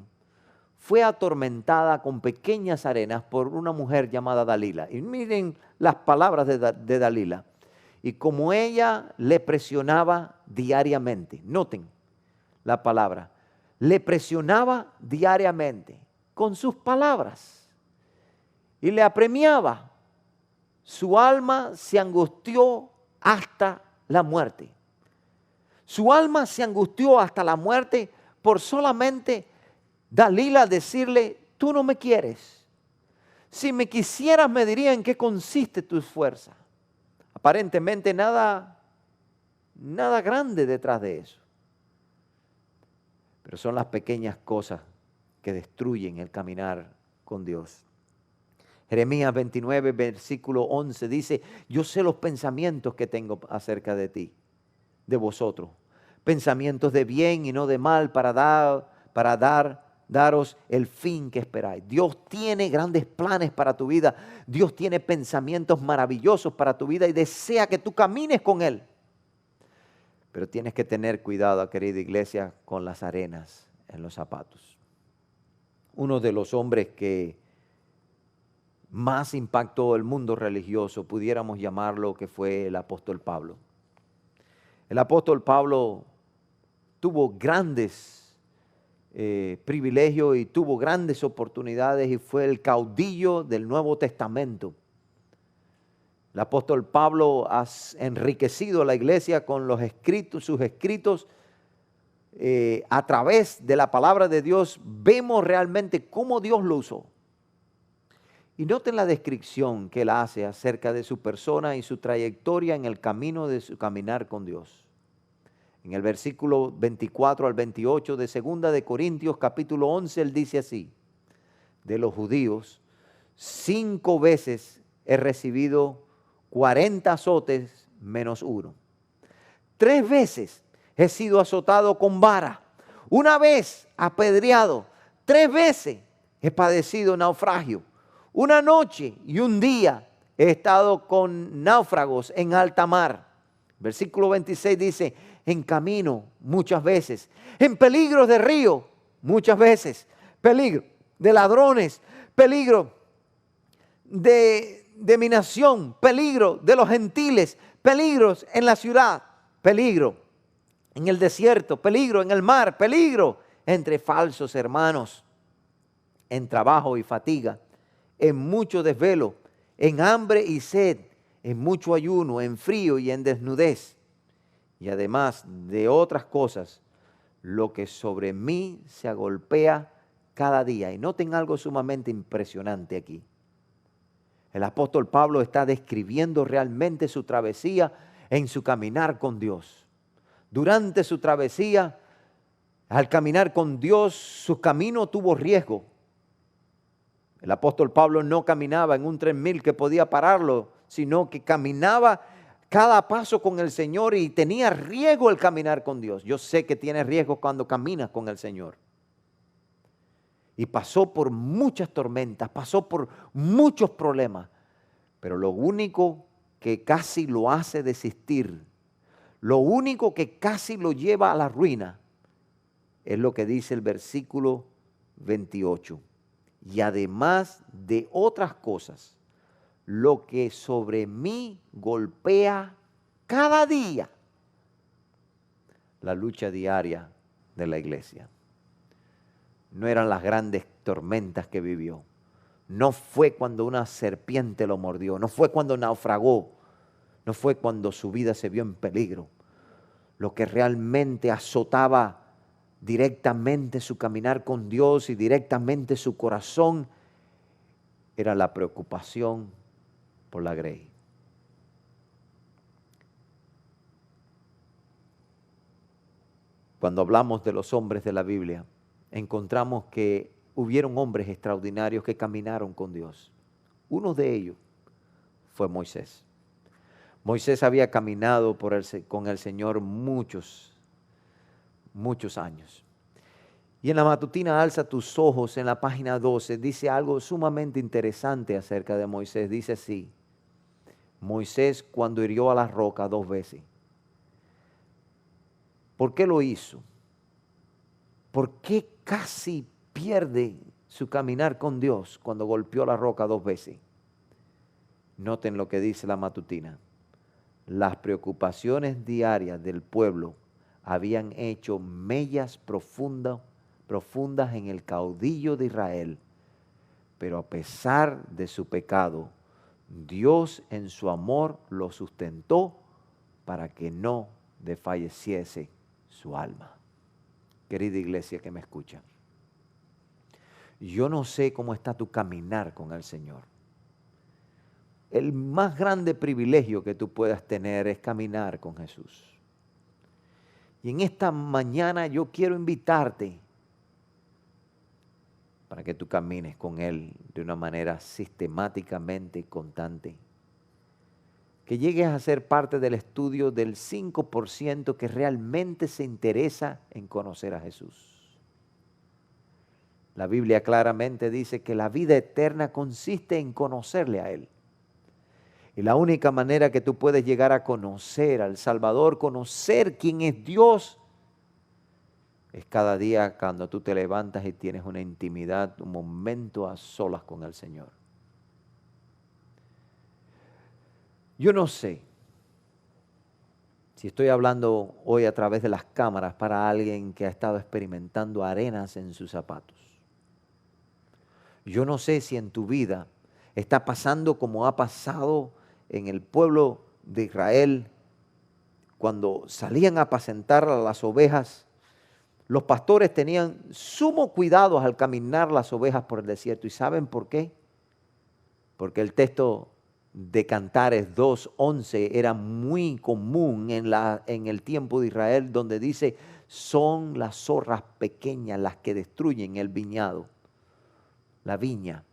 fue atormentada con pequeñas arenas por una mujer llamada Dalila. Y miren las palabras de Dalila. Y como ella le presionaba diariamente, noten la palabra, le presionaba diariamente con sus palabras y le apremiaba, su alma se angustió hasta la muerte. Su alma se angustió hasta la muerte por solamente Dalila decirle: tú no me quieres. Si me quisieras me diría en qué consiste tu fuerza. Aparentemente nada grande detrás de eso. Pero son las pequeñas cosas que destruyen el caminar con Dios. Jeremías 29, versículo 11 dice: yo sé los pensamientos que tengo acerca de ti, de vosotros. Pensamientos de bien y no de mal, para daros el fin que esperáis. Dios tiene grandes planes para tu vida. Dios tiene pensamientos maravillosos para tu vida y desea que tú camines con Él. Pero tienes que tener cuidado, querida iglesia, con las arenas en los zapatos. uno de los hombres que más impactó el mundo religioso, pudiéramos llamarlo, que fue el apóstol Pablo. El apóstol Pablo tuvo grandes privilegios y tuvo grandes oportunidades y fue el caudillo del Nuevo Testamento. El apóstol Pablo ha enriquecido a la iglesia con los escritos, sus escritos. A través de la palabra de Dios vemos realmente cómo Dios lo usó. Y noten la descripción que él hace acerca de su persona y su trayectoria en el camino de su caminar con Dios. En el versículo 24 al 28 de 2 de Corintios capítulo 11, él dice así: de los judíos, 5 veces he recibido 40 azotes menos 1. 3 veces he sido azotado con vara, 1 vez apedreado, 3 veces he padecido naufragio. 1 noche y 1 día he estado con náufragos en alta mar. Versículo 26 dice: en camino muchas veces, en peligros de río muchas veces, peligro de ladrones, peligro de mi nación, peligro de los gentiles, peligros en la ciudad, peligro en el desierto, peligro en el mar, peligro entre falsos hermanos, en trabajo y fatiga, en mucho desvelo, en hambre y sed, en mucho ayuno, en frío y en desnudez. Y además de otras cosas, lo que sobre mí se agolpea cada día. Y noten algo sumamente impresionante aquí. El apóstol Pablo está describiendo realmente su travesía en su caminar con Dios. Durante su travesía, al caminar con Dios, su camino tuvo riesgo. El apóstol Pablo no caminaba en un 3000 que podía pararlo, sino que caminaba cada paso con el Señor y tenía riesgo el caminar con Dios. Yo sé que tiene riesgo cuando caminas con el Señor. Y pasó por muchas tormentas, pasó por muchos problemas, pero lo único que casi lo hace desistir, lo único que casi lo lleva a la ruina, es lo que dice el versículo 28. Y además de otras cosas, lo que sobre mí golpea cada día, la lucha diaria de la iglesia. No eran las grandes tormentas que vivió. No fue cuando una serpiente lo mordió. No fue cuando naufragó. No fue cuando su vida se vio en peligro. Lo que realmente azotaba directamente su caminar con Dios y directamente su corazón era la preocupación por la grey. Cuando hablamos de los hombres de la Biblia, encontramos que hubieron hombres extraordinarios que caminaron con Dios. Uno de ellos fue Moisés. Moisés había caminado con el Señor muchos años. Y en la matutina Alza tus ojos, en la página 12, dice algo sumamente interesante acerca de Moisés. Dice así: Moisés cuando hirió a la roca 2 veces. ¿Por qué lo hizo? ¿Por qué casi pierde su caminar con Dios cuando golpeó la roca 2 veces? Noten lo que dice la matutina. Las preocupaciones diarias del pueblo habían hecho mellas profundas en el caudillo de Israel, pero a pesar de su pecado, Dios en su amor lo sustentó para que no desfalleciese su alma. Querida iglesia que me escucha, yo no sé cómo está tu caminar con el Señor. El más grande privilegio que tú puedas tener es caminar con Jesús. Y en esta mañana yo quiero invitarte para que tú camines con Él de una manera sistemáticamente constante. Que llegues a ser parte del estudio del 5% que realmente se interesa en conocer a Jesús. La Biblia claramente dice que la vida eterna consiste en conocerle a Él. Y la única manera que tú puedes llegar a conocer al Salvador, conocer quién es Dios, es cada día cuando tú te levantas y tienes una intimidad, un momento a solas con el Señor. Yo no sé si estoy hablando hoy a través de las cámaras para alguien que ha estado experimentando arenas en sus zapatos. Yo no sé si en tu vida está pasando como ha pasado en el pueblo de Israel cuando salían a apacentar a las ovejas. Los pastores tenían sumo cuidado al caminar las ovejas por el desierto. ¿Y saben por qué? Porque el texto de Cantares 2:11 era muy común en el tiempo de Israel, donde dice, son las zorras pequeñas las que destruyen el viñado, la viña.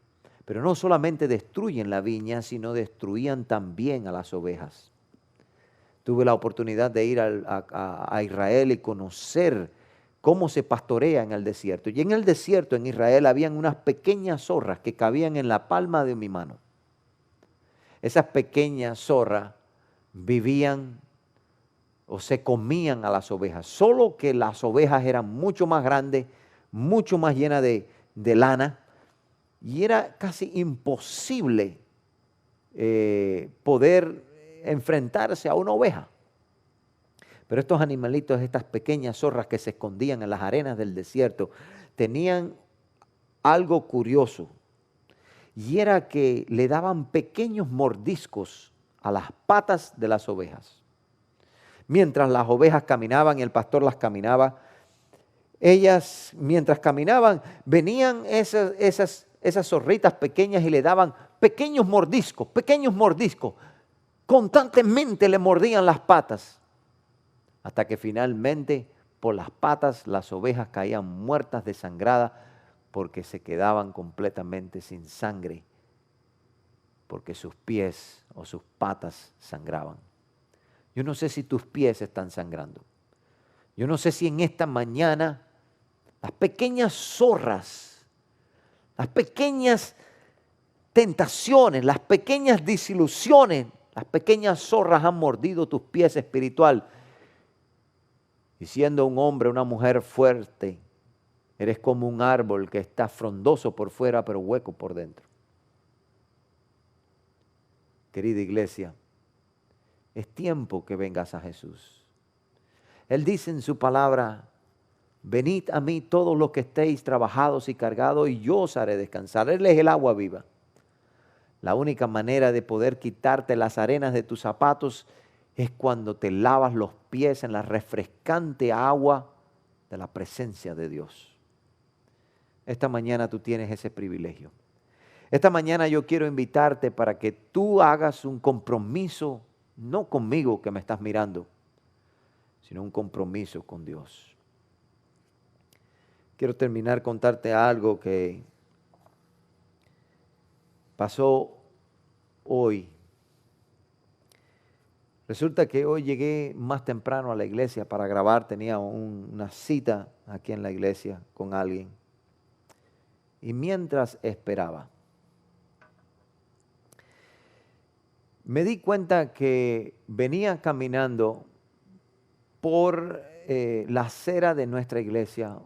Pero no solamente destruyen la viña, sino destruían también a las ovejas. Tuve la oportunidad de ir a Israel y conocer cómo se pastorea en el desierto. Y en el desierto en Israel habían unas pequeñas zorras que cabían en la palma de mi mano. Esas pequeñas zorras vivían o se comían a las ovejas, solo que las ovejas eran mucho más grandes, mucho más llenas de lana, y era casi imposible poder enfrentarse a una oveja. Pero estos animalitos, estas pequeñas zorras que se escondían en las arenas del desierto, tenían algo curioso. Y era que le daban pequeños mordiscos a las patas de las ovejas. Mientras las ovejas caminaban y el pastor las caminaba, ellas mientras caminaban venían esas zorritas pequeñas y le daban pequeños mordiscos. Constantemente le mordían las patas. Hasta que finalmente por las patas las ovejas caían muertas, desangradas, porque se quedaban completamente sin sangre, porque sus pies o sus patas sangraban. Yo no sé si tus pies están sangrando. Yo no sé si en esta mañana las pequeñas zorras, las pequeñas tentaciones, las pequeñas desilusiones, las pequeñas zorras han mordido tus pies espiritual. Y siendo un hombre, una mujer fuerte, eres como un árbol que está frondoso por fuera, pero hueco por dentro. Querida iglesia, es tiempo que vengas a Jesús. Él dice en su palabra, venid a mí todos los que estéis trabajados y cargados, y yo os haré descansar. Él es el agua viva. La única manera de poder quitarte las arenas de tus zapatos es cuando te lavas los pies en la refrescante agua de la presencia de Dios. Esta mañana tú tienes ese privilegio. Esta mañana yo quiero invitarte para que tú hagas un compromiso, no conmigo que me estás mirando, sino un compromiso con Dios. Quiero terminar contarte algo que pasó hoy. Resulta que hoy llegué más temprano a la iglesia para grabar, tenía una cita aquí en la iglesia con alguien. Y mientras esperaba, me di cuenta que venía caminando por la acera de nuestra iglesia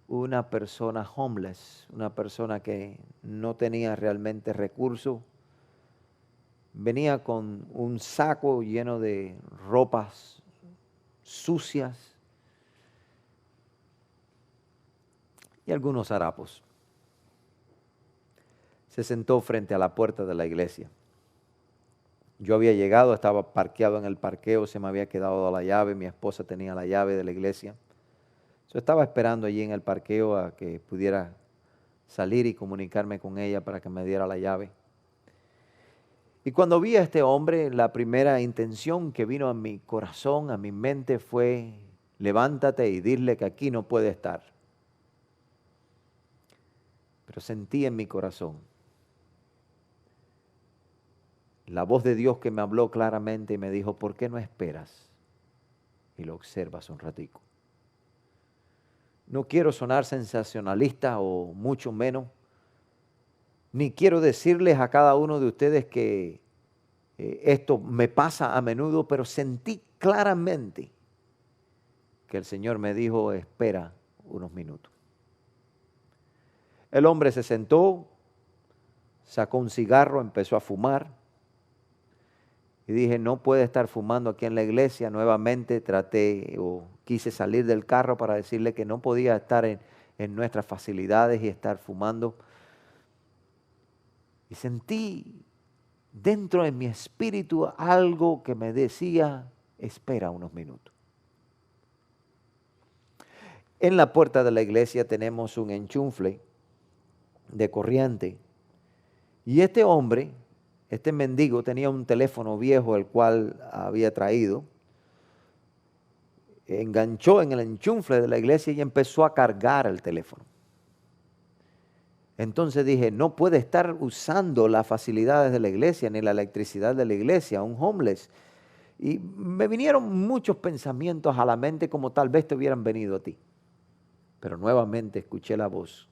una persona homeless, una persona que no tenía realmente recursos. Venía con un saco lleno de ropas sucias y algunos harapos. Se sentó frente a la puerta de la iglesia. Yo había llegado, estaba parqueado en el parqueo, se me había quedado la llave, mi esposa tenía la llave de la iglesia. Yo estaba esperando allí en el parqueo a que pudiera salir y comunicarme con ella para que me diera la llave. Y cuando vi a este hombre, la primera intención que vino a mi corazón, a mi mente fue, levántate y dile que aquí no puede estar. Pero sentí en mi corazón la voz de Dios que me habló claramente y me dijo, ¿por qué no esperas y lo observas un ratico? No quiero sonar sensacionalista o mucho menos, ni quiero decirles a cada uno de ustedes que esto me pasa a menudo, pero sentí claramente que el Señor me dijo, espera unos minutos. El hombre se sentó, sacó un cigarro, empezó a fumar. Y dije, no puede estar fumando aquí en la iglesia. Nuevamente traté o quise salir del carro para decirle que no podía estar en nuestras facilidades y estar fumando. Y sentí dentro de mi espíritu algo que me decía, espera unos minutos. En la puerta de la iglesia tenemos un enchufle de corriente. Y este hombre, este mendigo, tenía un teléfono viejo el cual había traído. Enganchó en el enchufle de la iglesia y empezó a cargar el teléfono. Entonces dije, no puede estar usando las facilidades de la iglesia ni la electricidad de la iglesia, un homeless. Y me vinieron muchos pensamientos a la mente como tal vez te hubieran venido a ti. Pero nuevamente escuché la voz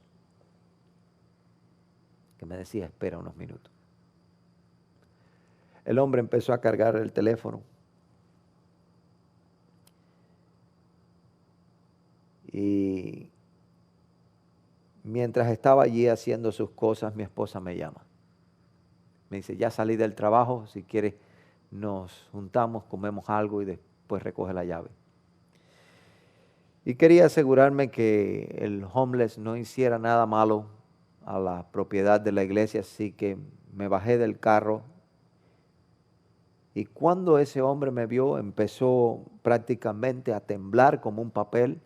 que me decía, espera unos minutos. El hombre empezó a cargar el teléfono. Y mientras estaba allí haciendo sus cosas, mi esposa me llama. Me dice, ya salí del trabajo, si quieres nos juntamos, comemos algo y después recoge la llave. Y quería asegurarme que el homeless no hiciera nada malo a la propiedad de la iglesia, así que me bajé del carro. Y cuando ese hombre me vio, empezó prácticamente a temblar como un papel.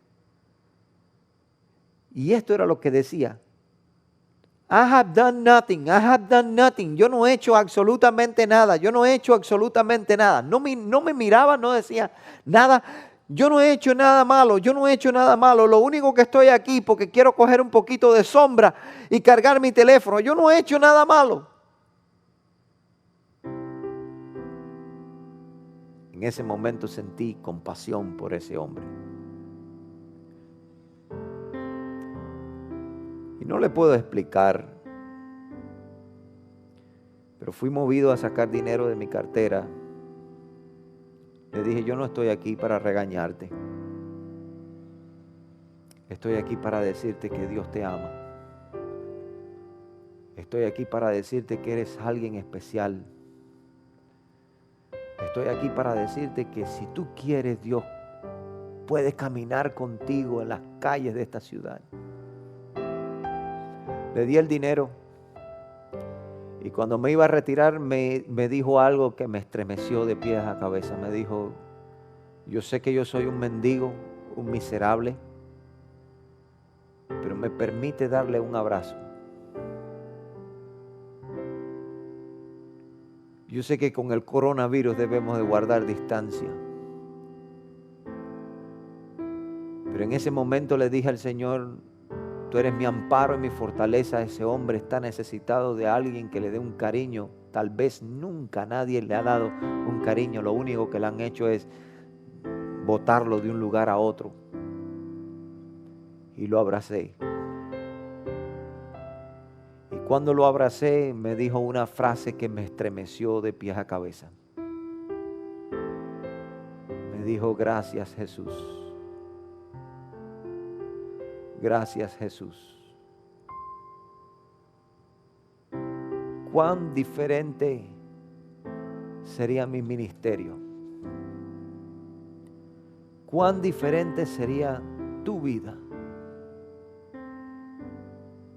Y esto era lo que decía. I have done nothing, I have done nothing. Yo no he hecho absolutamente nada, yo no he hecho absolutamente nada. No me miraba, no decía nada. Yo no he hecho nada malo, yo no he hecho nada malo. Lo único que estoy aquí porque quiero coger un poquito de sombra y cargar mi teléfono. Yo no he hecho nada malo. En ese momento sentí compasión por ese hombre. Y no le puedo explicar, pero fui movido a sacar dinero de mi cartera. Le dije, yo no estoy aquí para regañarte. Estoy aquí para decirte que Dios te ama. Estoy aquí para decirte que eres alguien especial. Estoy aquí para decirte que si tú quieres, Dios puede caminar contigo en las calles de esta ciudad. Le di el dinero y cuando me iba a retirar me dijo algo que me estremeció de pies a cabeza. Me dijo, yo sé que yo soy un mendigo, un miserable, pero me permite darle un abrazo. Yo sé que con el coronavirus debemos de guardar distancia. Pero en ese momento le dije al Señor, tú eres mi amparo y mi fortaleza. Ese hombre está necesitado de alguien que le dé un cariño. Tal vez nunca nadie le ha dado un cariño. Lo único que le han hecho es botarlo de un lugar a otro. Y lo abracé. Y cuando lo abracé, me dijo una frase que me estremeció de pies a cabeza. Me dijo, gracias Jesús. Gracias Jesús. Cuán diferente sería mi ministerio. Cuán diferente sería tu vida.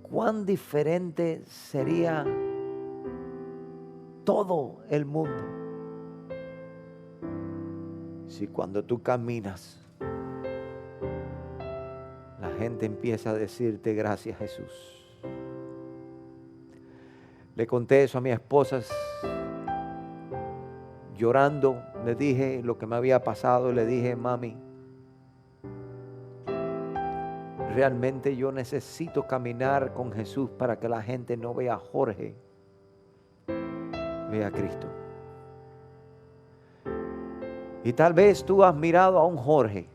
Cuán diferente sería todo el mundo si cuando tú caminas la gente empieza a decirte gracias Jesús. Le conté eso a mi esposa llorando. Le dije lo que me había pasado. Le dije, mami, realmente yo necesito caminar con Jesús para que la gente no vea a Jorge, vea a Cristo. Y tal vez tú has mirado a un Jorge.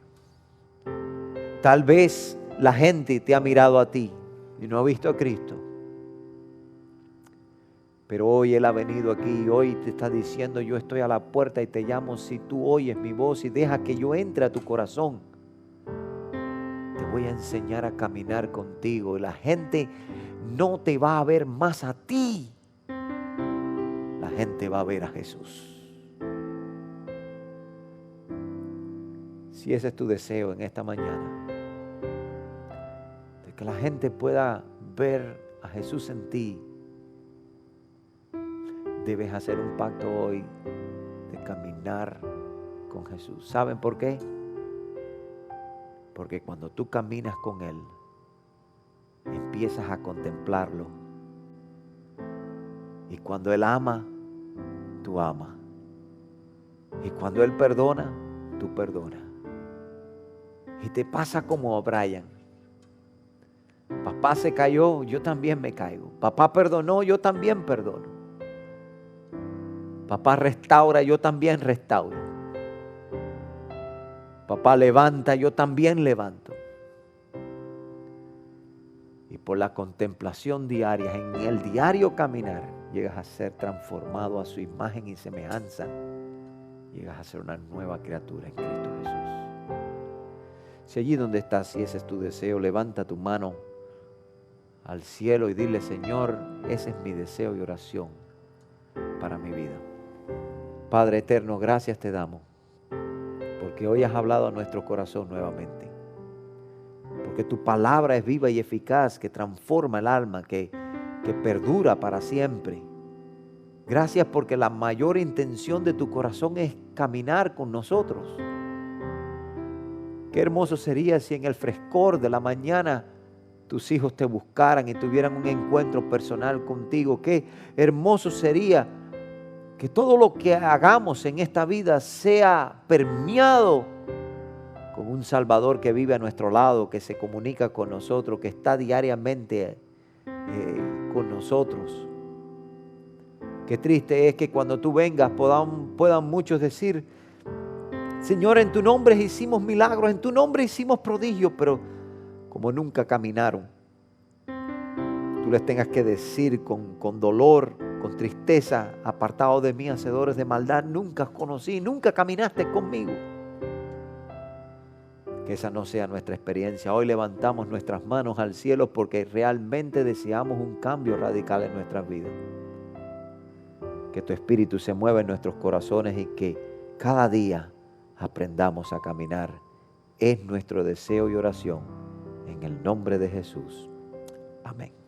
Tal vez la gente te ha mirado a ti y no ha visto a Cristo. Pero hoy Él ha venido aquí y hoy te está diciendo, yo estoy a la puerta y te llamo. Si tú oyes mi voz y dejas que yo entre a tu corazón, te voy a enseñar a caminar contigo. Y la gente no te va a ver más a ti. La gente va a ver a Jesús. Si ese es tu deseo en esta mañana, de que la gente pueda ver a Jesús en ti, debes hacer un pacto hoy de caminar con Jesús. ¿Saben por qué? Porque cuando tú caminas con Él, empiezas a contemplarlo. Y cuando Él ama, tú amas. Y cuando Él perdona, tú perdonas. Y te pasa como a Brian. Papá se cayó, yo también me caigo. Papá perdonó, yo también perdono. Papá restaura, yo también restauro. Papá levanta, yo también levanto. Y por la contemplación diaria, en el diario caminar, llegas a ser transformado a su imagen y semejanza. Llegas a ser una nueva criatura en Cristo Jesús. Si allí donde estás, si ese es tu deseo, levanta tu mano al cielo y dile: Señor, ese es mi deseo y oración para mi vida. Padre eterno, gracias te damos, porque hoy has hablado a nuestro corazón nuevamente. Porque tu palabra es viva y eficaz, que transforma el alma, que perdura para siempre. Gracias porque la mayor intención de tu corazón es caminar con nosotros. Qué hermoso sería si en el frescor de la mañana tus hijos te buscaran y tuvieran un encuentro personal contigo. Qué hermoso sería que todo lo que hagamos en esta vida sea permeado con un Salvador que vive a nuestro lado, que se comunica con nosotros, que está diariamente con nosotros. Qué triste es que cuando tú vengas puedan muchos decir: Señor, en tu nombre hicimos milagros, en tu nombre hicimos prodigios, pero como nunca caminaron, tú les tengas que decir con dolor, con tristeza: apartados de mí, hacedores de maldad, nunca os conocí, nunca caminaste conmigo. Que esa no sea nuestra experiencia. Hoy levantamos nuestras manos al cielo porque realmente deseamos un cambio radical en nuestras vidas. Que tu Espíritu se mueva en nuestros corazones y que cada día aprendamos a caminar. Es nuestro deseo y oración en el nombre de Jesús. Amén.